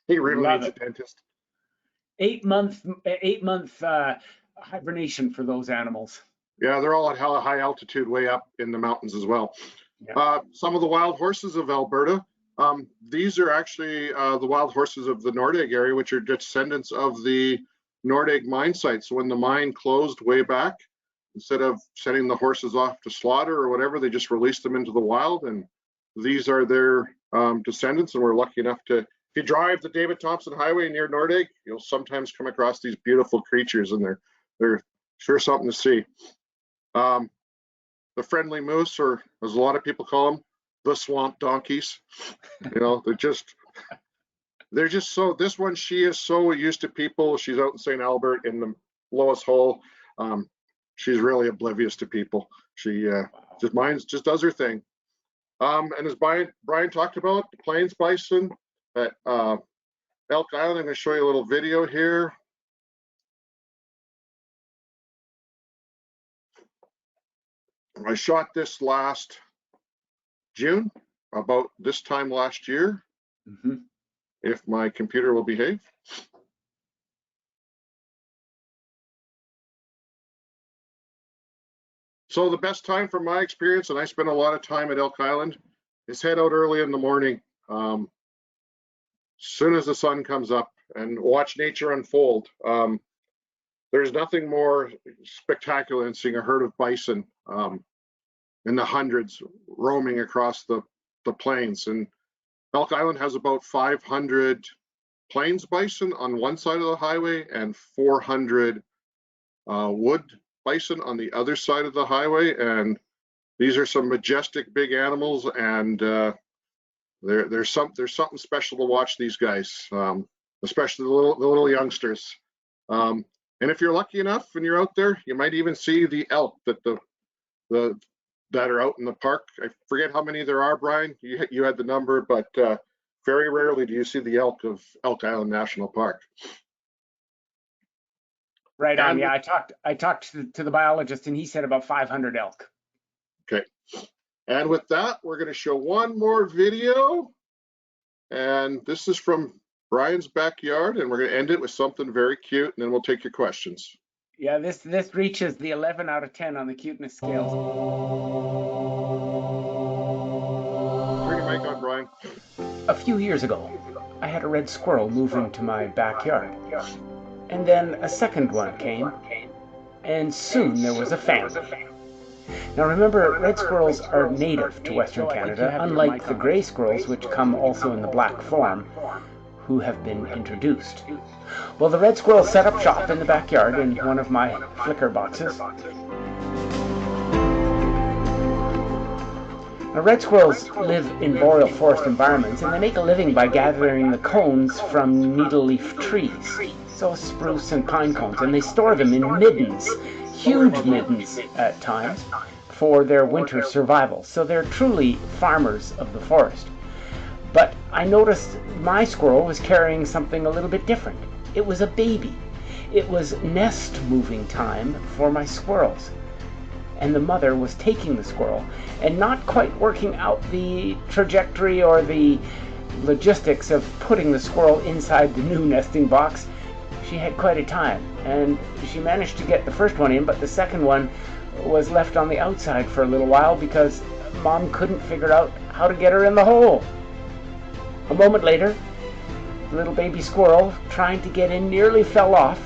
He really needs a dentist. 8-month hibernation for those animals. Yeah, they're all at high altitude, way up in the mountains as well. Yeah. Some of the wild horses of Alberta. These are actually the wild horses of the Nordegg area, which are descendants of the Nordegg mine site. So when the mine closed way back, instead of sending the horses off to slaughter or whatever, they just released them into the wild, and these are their descendants. And we're lucky enough to, if you drive the David Thompson Highway near Nordegg, you'll sometimes come across these beautiful creatures, and they're sure something to see. The friendly moose, or as a lot of people call them, the swamp donkeys. They're just so, this one, she is so used to people. She's out in St. Albert in the lowest hole. She's really oblivious to people. She just does her thing. And as Brian talked about, the plains bison at Elk Island, I'm going to show you a little video here. I shot this last June, about this time last year, if my computer will behave. So the best time from my experience, and I spend a lot of time at Elk Island, is head out early in the morning, as soon as the sun comes up, and watch nature unfold. There's nothing more spectacular than seeing a herd of bison in the hundreds roaming across the plains. And Elk Island has about 500 plains bison on one side of the highway and 400 wood bison on the other side of the highway. And these are some majestic big animals, and there's something special to watch these guys, especially the little youngsters. And if you're lucky enough and you're out there, you might even see the elk that are out in the park. I forget how many there are, Brian. You had the number, but very rarely do you see the elk of Elk Island National Park. Right on. Yeah, I talked to the biologist, and he said about 500 elk. Okay. And with that, we're going to show one more video, and this is from Brian's backyard, and we're going to end it with something very cute, and then we'll take your questions. Yeah, this reaches the 11 out of 10 on the cuteness scale. Turn your mic on, Brian. A few years ago, I had a red squirrel move into my backyard, and then a second one came, and soon there was a family. Now remember, red squirrels are native to Western Canada, unlike the gray squirrels, which come also in the black form, who have been introduced. Well, the red squirrel set up shop in the backyard in one of my flicker boxes. Now, red squirrels live in boreal forest environments, and they make a living by gathering the cones from needle-leaf trees, so spruce and pine cones, and they store them in middens, huge middens at times, for their winter survival. So they're truly farmers of the forest. But I noticed my squirrel was carrying something a little bit different. It was a baby. It was nest moving time for my squirrels. And the mother was taking the squirrel and not quite working out the trajectory or the logistics of putting the squirrel inside the new nesting box. She had quite a time, and she managed to get the first one in, but the second one was left on the outside for a little while because Mom couldn't figure out how to get her in the hole. A moment later, the little baby squirrel, trying to get in, nearly fell off.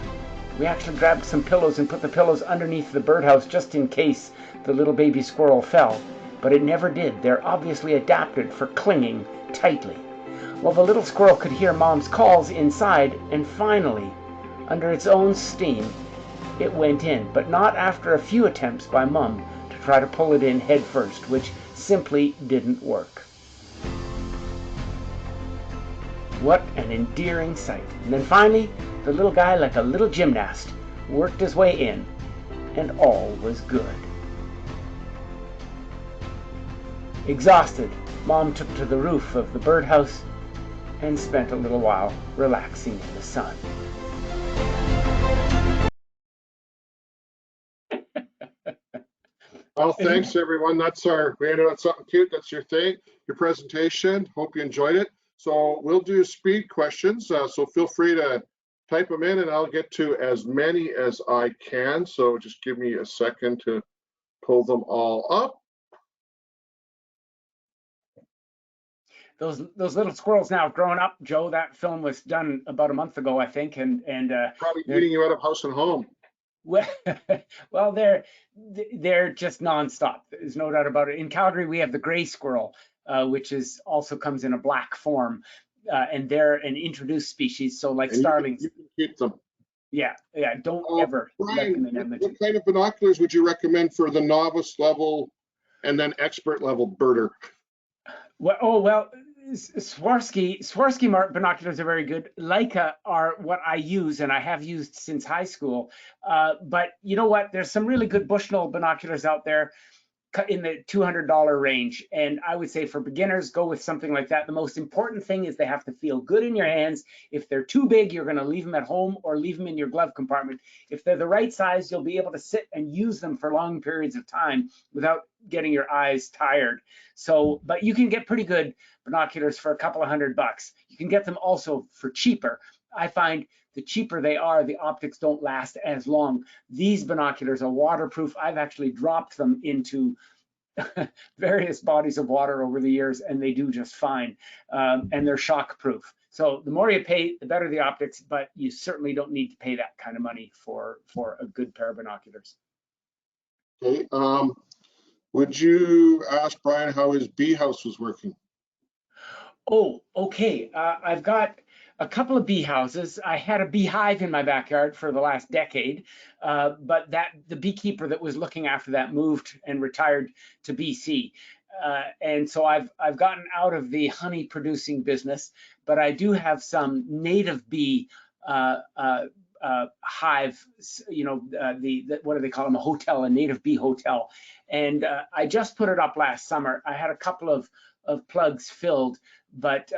We actually grabbed some pillows and put the pillows underneath the birdhouse just in case the little baby squirrel fell, but it never did. They're obviously adapted for clinging tightly. Well, the little squirrel could hear Mom's calls inside, and finally, under its own steam, it went in, but not after a few attempts by Mom to try to pull it in head first, which simply didn't work. What an endearing sight. And then finally, the little guy, like a little gymnast, worked his way in, and all was good. Exhausted, Mom took to the roof of the birdhouse and spent a little while relaxing in the sun. Well, thanks everyone. We ended on something cute. That's your thing, your presentation. Hope you enjoyed it. So we'll do speed questions. So feel free to type them in and I'll get to as many as I can. So just give me a second to pull them all up. Those little squirrels now have grown up, Joe. That film was done about a month ago, I think, and Probably eating you out of house and home. well, they're just nonstop. There's no doubt about it. In Calgary, we have the gray squirrel, which also comes in a black form, and they're an introduced species. So like starlings, you can keep them. Yeah. Don't ever let them in Edmonton. What kind of binoculars would you recommend for the novice level and then expert level birder? Well, Swarovski binoculars are very good. Leica are what I use and I have used since high school. But you know what? There's some really good Bushnell binoculars out there in the $200 range. And I would say for beginners, go with something like that. The most important thing is they have to feel good in your hands. If they're too big, you're going to leave them at home or leave them in your glove compartment. If they're the right size, you'll be able to sit and use them for long periods of time without getting your eyes tired. So, but you can get pretty good binoculars for a couple of $100. You can get them also for cheaper. I find the cheaper they are, the optics don't last as long. These binoculars are waterproof. I've actually dropped them into various bodies of water over the years, and they do just fine. And they're shockproof. So the more you pay, the better the optics, but you certainly don't need to pay that kind of money for a good pair of binoculars. Okay. Would you ask Brian how his bee house was working? Oh, okay. I've got a couple of bee houses. I had a beehive in my backyard for the last decade, but the beekeeper that was looking after that moved and retired to BC. And so I've gotten out of the honey producing business, but I do have some native bee hive, what do they call them? A hotel, a native bee hotel. And I just put it up last summer. I had a couple of plugs filled, but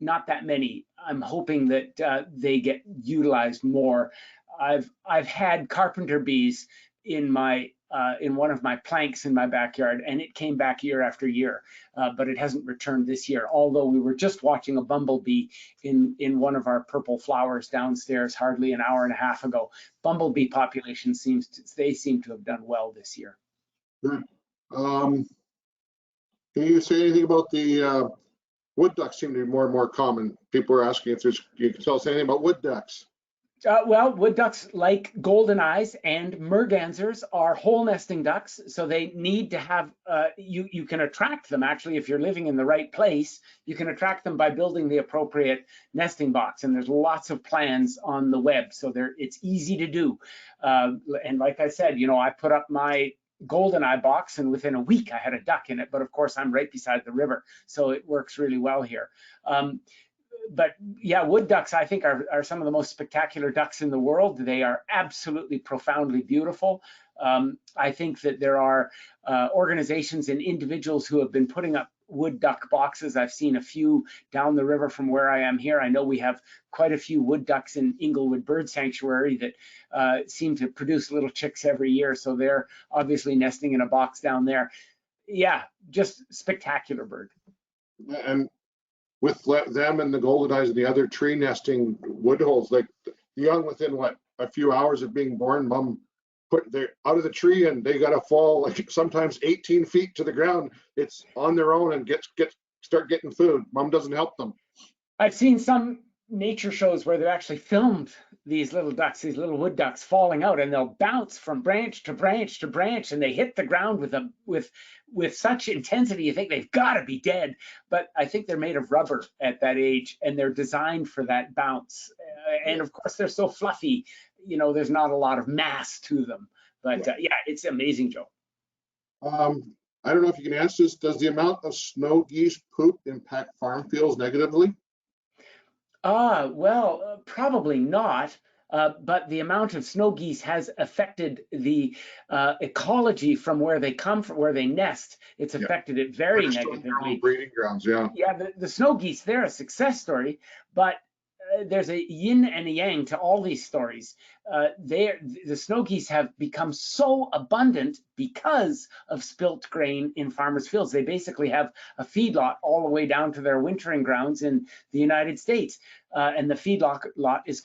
not that many. I'm hoping that they get utilized more. I've had carpenter bees in one of my planks in my backyard, and it came back year after year, but it hasn't returned this year. Although we were just watching a bumblebee in one of our purple flowers downstairs hardly an hour and a half ago. Bumblebee population seem to have done well this year. Good. Can you say anything about the wood ducks? Seem to be more and more common. People are asking if you can tell us anything about wood ducks. Well, wood ducks, like golden eyes and mergansers, are hole nesting ducks, so they need to have, you can attract them actually if you're living in the right place. You can attract them by building the appropriate nesting box, and there's lots of plans on the web, so it's easy to do. And like I said, I put up my golden eye box, and within a week I had a duck in it, but of course I'm right beside the river, so it works really well here. But yeah, wood ducks, I think, are some of the most spectacular ducks in the world. They are absolutely profoundly beautiful. I think that there are organizations and individuals who have been putting up wood duck boxes. I've seen a few down the river from where I am here. I know we have quite a few wood ducks in Inglewood Bird Sanctuary that seem to produce little chicks every year. So they're obviously nesting in a box down there. Yeah, just spectacular bird. And with them and the golden eyes and the other tree nesting wood holes, like the young within a few hours of being born, mom they're out of the tree and they got to fall like sometimes 18 feet to the ground. It's on their own and start getting food. Mom doesn't help them. I've seen some nature shows where they've actually filmed these little ducks, these little wood ducks falling out, and they'll bounce from branch to branch to branch, and they hit the ground with such intensity you think they've got to be dead. But I think they're made of rubber at that age, and they're designed for that bounce. And of course, they're so fluffy, there's not a lot of mass to them. But yeah, it's amazing, Joe. I don't know if you can answer this. Does the amount of snow geese poop impact farm fields negatively? Well, probably not. But the amount of snow geese has affected the ecology from where they come from, where they nest. It's affected it very negatively. Breeding grounds, yeah. Yeah, the snow geese, they're a success story, but there's a yin and a yang to all these stories. The snow geese have become so abundant because of spilt grain in farmers' fields. They basically have a feedlot all the way down to their wintering grounds in the United States. And the feedlot is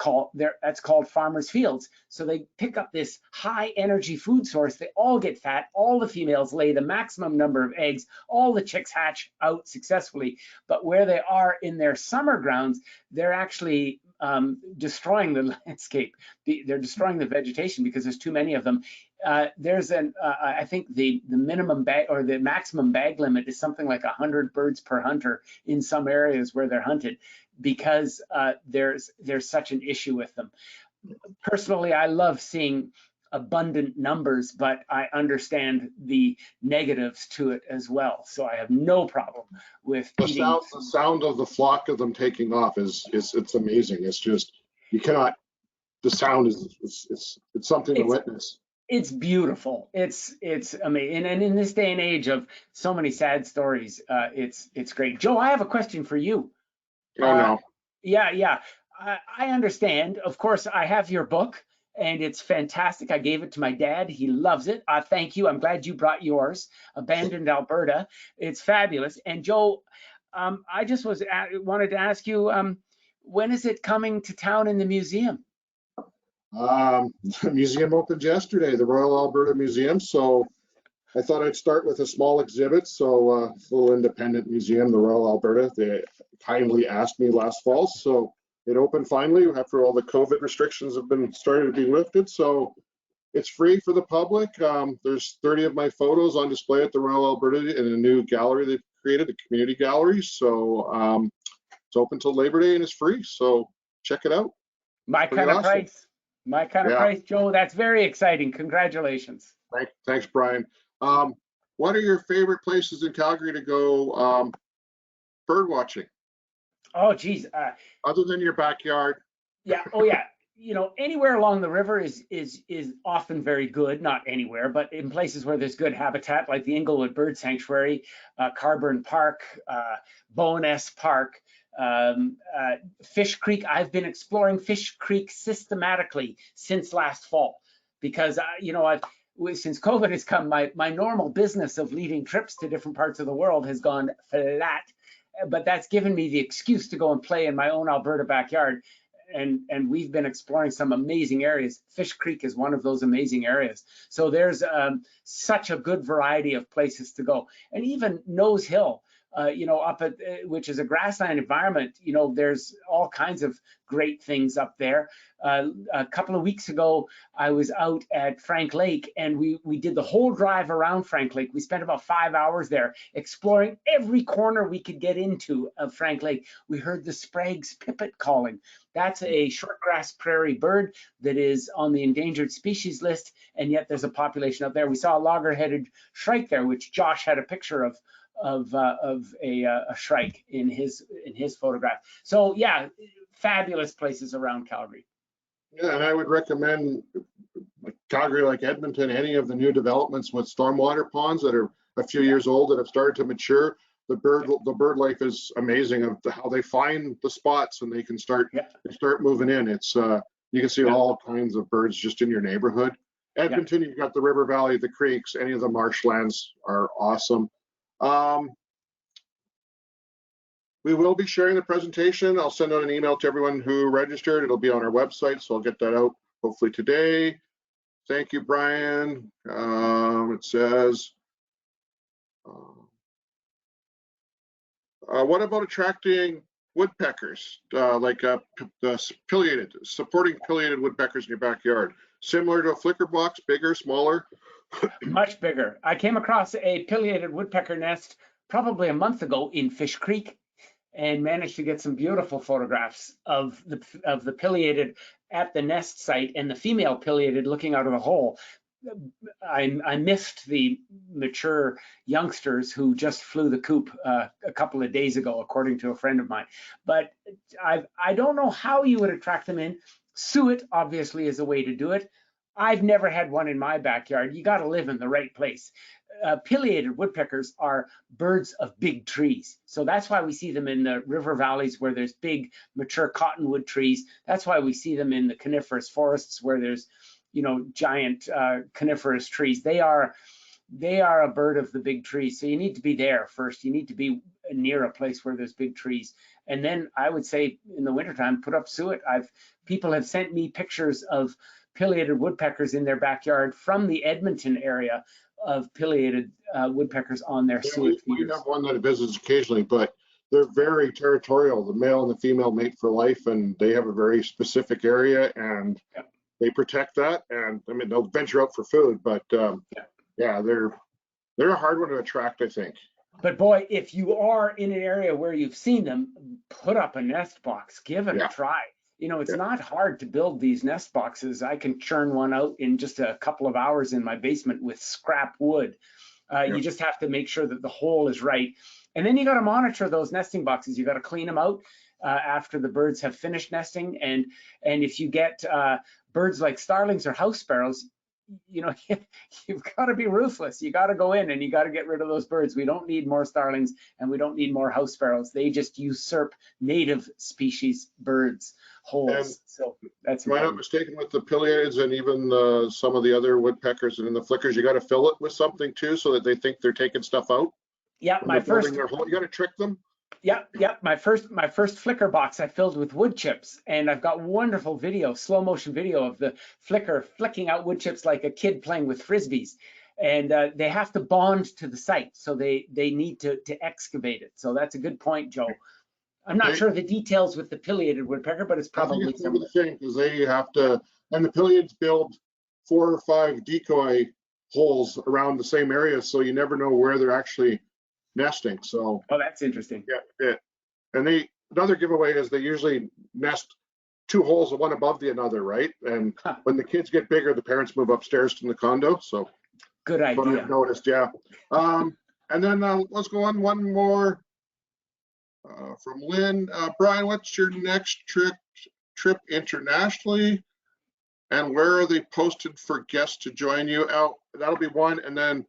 that's called farmers' fields. So they pick up this high energy food source. They all get fat. All the females lay the maximum number of eggs. All the chicks hatch out successfully. But where they are in their summer grounds, they're actually destroying the landscape. They're destroying the vegetation because there's too many of them. I think the minimum bag or the maximum bag limit is something like 100 birds per hunter in some areas where they're hunted, because there's such an issue with them. Personally, I love seeing abundant numbers, but I understand the negatives to it as well. So I have no problem with the sound of the flock of them taking off is it's amazing. It's just, you cannot, the sound it's something to witness. It's beautiful. It's amazing. And in this day and age of so many sad stories, it's great. Joe, I have a question for you. Oh, no. Yeah. I understand. Of course, I have your book, and it's fantastic. I gave it to my dad. He loves it. Thank you. I'm glad you brought yours, Abandoned Alberta. It's fabulous. And Joe, I just wanted to ask you, when is it coming to town in the museum? The museum opened yesterday, the Royal Alberta Museum. So I thought I'd start with a small exhibit. So it's a little independent museum, the Royal Alberta. They kindly asked me last fall. So it opened finally after all the COVID restrictions have been started to be lifted. So it's free for the public. There's 30 of my photos on display at the Royal Alberta in a new gallery they've created, a community gallery. So it's open till Labor Day and it's free. So check it out. My kind of price. My kind of price, Joe. That's very exciting. Congratulations. Thanks, Brian. What are your favorite places in Calgary to go bird watching? Oh, geez. Other than your backyard. Yeah. Oh, yeah. Anywhere along the river is often very good. Not anywhere, but in places where there's good habitat, like the Inglewood Bird Sanctuary, Carburn Park, Bowness Park. Fish Creek. I've been exploring Fish Creek systematically since last fall, because since COVID has come, my normal business of leading trips to different parts of the world has gone flat, but that's given me the excuse to go and play in my own Alberta backyard, and we've been exploring some amazing areas. Fish Creek is one of those amazing areas. So there's such a good variety of places to go, and even Nose Hill. up at, which is a grassland environment. There's all kinds of great things up there. A couple of weeks ago, I was out at Frank Lake, and we did the whole drive around Frank Lake. We spent about 5 hours there exploring every corner we could get into of Frank Lake. We heard the Sprague's pipit calling. That's a shortgrass prairie bird that is on the endangered species list, and yet there's a population up there. We saw a logger-headed shrike there, which Josh had a picture of a shrike in his photograph. So yeah, fabulous places around Calgary. Yeah, and I would recommend Calgary, like Edmonton, any of the new developments with stormwater ponds that are a few years old that have started to mature. The bird life is amazing of how they find the spots and they can start moving in. It's you can see all kinds of birds just in your neighborhood. Edmonton, you've got the river valley, the creeks, any of the marshlands are awesome. We will be sharing the presentation. I'll send out an email to everyone who registered. It'll be on our website, so I'll get that out hopefully today. Thank you, Brian. It says, what about attracting woodpeckers, like the pileated, supporting pileated woodpeckers in your backyard? Similar to a flicker box, bigger, smaller? Much bigger. I came across a pileated woodpecker nest probably a month ago in Fish Creek, and managed to get some beautiful photographs of the pileated at the nest site and the female pileated looking out of the hole. I missed the mature youngsters who just flew the coop a couple of days ago, according to a friend of mine. But I don't know how you would attract them in. Suet obviously is a way to do it. I've never had one in my backyard. You got to live in the right place. Pileated woodpeckers are birds of big trees. So that's why we see them in the river valleys where there's big mature cottonwood trees. That's why we see them in the coniferous forests where there's, giant coniferous trees. They are a bird of the big trees. So you need to be there first. You need to be near a place where there's big trees. And then I would say in the wintertime, put up suet. People have sent me pictures of pileated woodpeckers in their backyard from the Edmonton area of pileated woodpeckers on their suet feeders. We have one that visits occasionally, but they're very territorial. The male and the female mate for life, and they have a very specific area, and they protect that. And I mean, they'll venture out for food, but they're a hard one to attract, I think. But boy, if you are in an area where you've seen them, put up a nest box, give it a try. It's not hard to build these nest boxes. I can churn one out in just a couple of hours in my basement with scrap wood. You just have to make sure that the hole is right. And then you got to monitor those nesting boxes. You got to clean them out after the birds have finished nesting. And if you get birds like starlings or house sparrows, you've got to be ruthless. You got to go in and you got to get rid of those birds. We don't need more starlings and we don't need more house sparrows. They just usurp native species birds' holes. So that's. Am I not mistaken with the pileated and even some of the other woodpeckers and in the flickers? You got to fill it with something too, so that they think they're taking stuff out. Yeah, my first. You got to trick them. Yeah. My first flicker box I filled with wood chips, and I've got wonderful video, slow motion video of the flicker flicking out wood chips like a kid playing with frisbees. And they have to bond to the site, so they need to excavate it. So that's a good point, Joe. I'm not sure the details with the pileated woodpecker, but it's probably some of the same because they have to, and the pileates build 4 or 5 decoy holes around the same area, so you never know where they're actually nesting. So that's interesting. And another giveaway is they usually nest 2 holes, one above the another, right? And when the kids get bigger, the parents move upstairs to the condo. So good idea. What I've noticed, and then let's go on one more from Lynn. Brian, what's your next trip internationally, and where are they posted for guests to join you? That'll be one, and then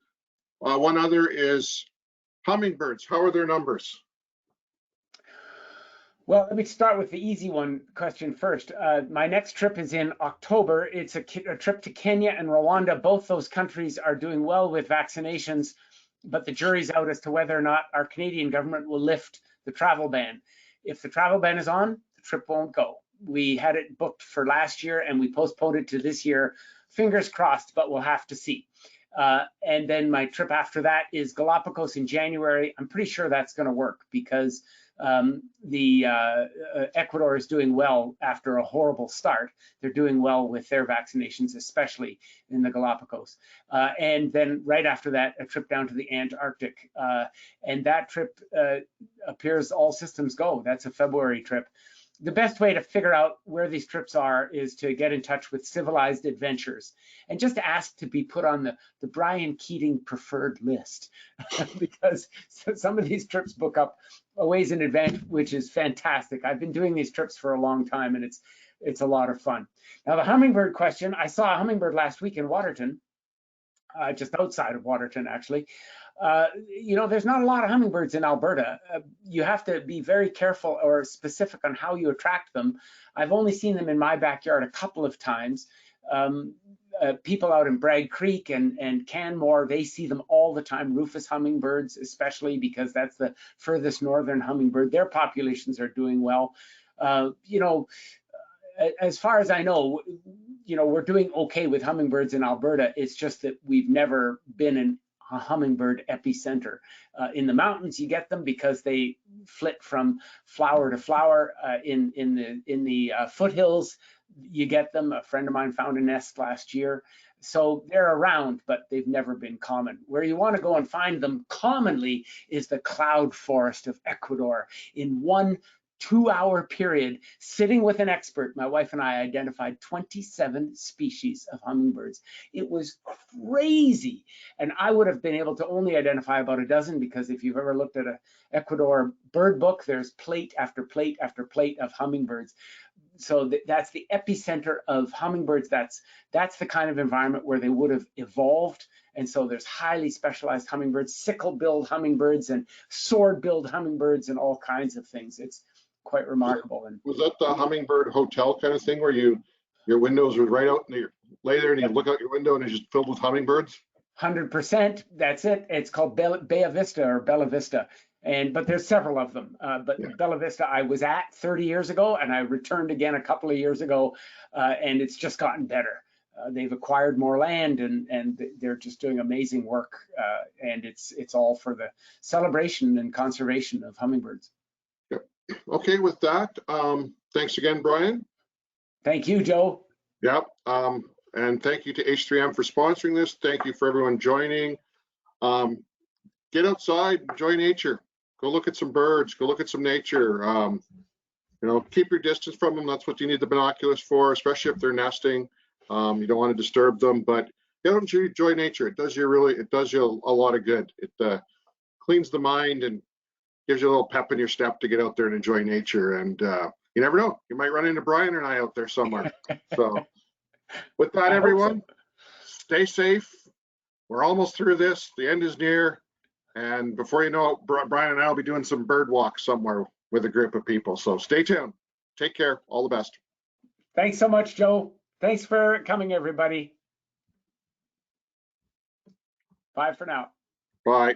one other is hummingbirds. How are their numbers? Well, let me start with the easy question first. My next trip is in October. It's a trip to Kenya and Rwanda. Both those countries are doing well with vaccinations, but the jury's out as to whether or not our Canadian government will lift the travel ban. If the travel ban is on, the trip won't go. We had it booked for last year and we postponed it to this year. Fingers crossed, but we'll have to see. And then my trip after that is Galapagos in January. I'm pretty sure that's going to work because Ecuador is doing well after a horrible start. They're doing well with their vaccinations, especially in the Galapagos. And then right after that, a trip down to the Antarctic. And that trip appears all systems go. That's a February trip. The best way to figure out where these trips are is to get in touch with Civilized Adventures and just ask to be put on the Brian Keating preferred list because some of these trips book up a ways in advance, which is fantastic. I've been doing these trips for a long time and it's a lot of fun. Now the hummingbird question, I saw a hummingbird last week in Waterton, just outside of Waterton actually. You know, there's not a lot of hummingbirds in Alberta. You have to be very careful or specific on how you attract them. I've only seen them in my backyard a couple of times. People out in Bragg Creek and Canmore, they see them all the time, rufous hummingbirds especially, because that's the furthest northern hummingbird. Their populations are doing well. You know, as far as I know, you know, we're doing okay with hummingbirds in Alberta. It's just that we've never been in a hummingbird epicenter. In the mountains, you get them because they flit from flower to flower. In the foothills, you get them. A friend of mine found a nest last year. So they're around, but they've never been common. Where you want to go and find them commonly is the cloud forest of Ecuador. In 1 2-hour period, sitting with an expert, my wife and I identified 27 species of hummingbirds. It was crazy. And I would have been able to only identify about a dozen because if you've ever looked at an Ecuador bird book, there's plate after plate after plate of hummingbirds. So that's the epicenter of hummingbirds. That's the kind of environment where they would have evolved. And so there's highly specialized hummingbirds, sickle-billed hummingbirds and sword-billed hummingbirds and all kinds of things. It's quite remarkable. And was that the hummingbird hotel kind of thing where your windows are right out and you lay there and you look out your window and it's just filled with hummingbirds? 100%. That's it. It's called Bella Vista or Bella Vista. But there's several of them. But yeah. Bella Vista I was at 30 years ago and I returned again a couple of years ago and it's just gotten better. They've acquired more land and they're just doing amazing work. And it's all for the celebration and conservation of hummingbirds. Yep. Okay, with that, thanks again, Brian. Thank you, Joe. Yep. And thank you to H3M for sponsoring this. Thank you for everyone joining. Get outside, enjoy nature. Go look at some birds, go look at some nature. You know, keep your distance from them. That's what you need the binoculars for, especially if they're nesting. You don't want to disturb them, but enjoy nature. It does you a lot of good. It cleans the mind and gives you a little pep in your step to get out there and enjoy nature. And you never know, you might run into Brian and I out there somewhere. So with that, everyone, stay safe. We're almost through this. The end is near. And before you know it, Brian and I will be doing some bird walks somewhere with a group of people. So stay tuned. Take care. All the best. Thanks so much, Joe. Thanks for coming, everybody. Bye for now. Bye.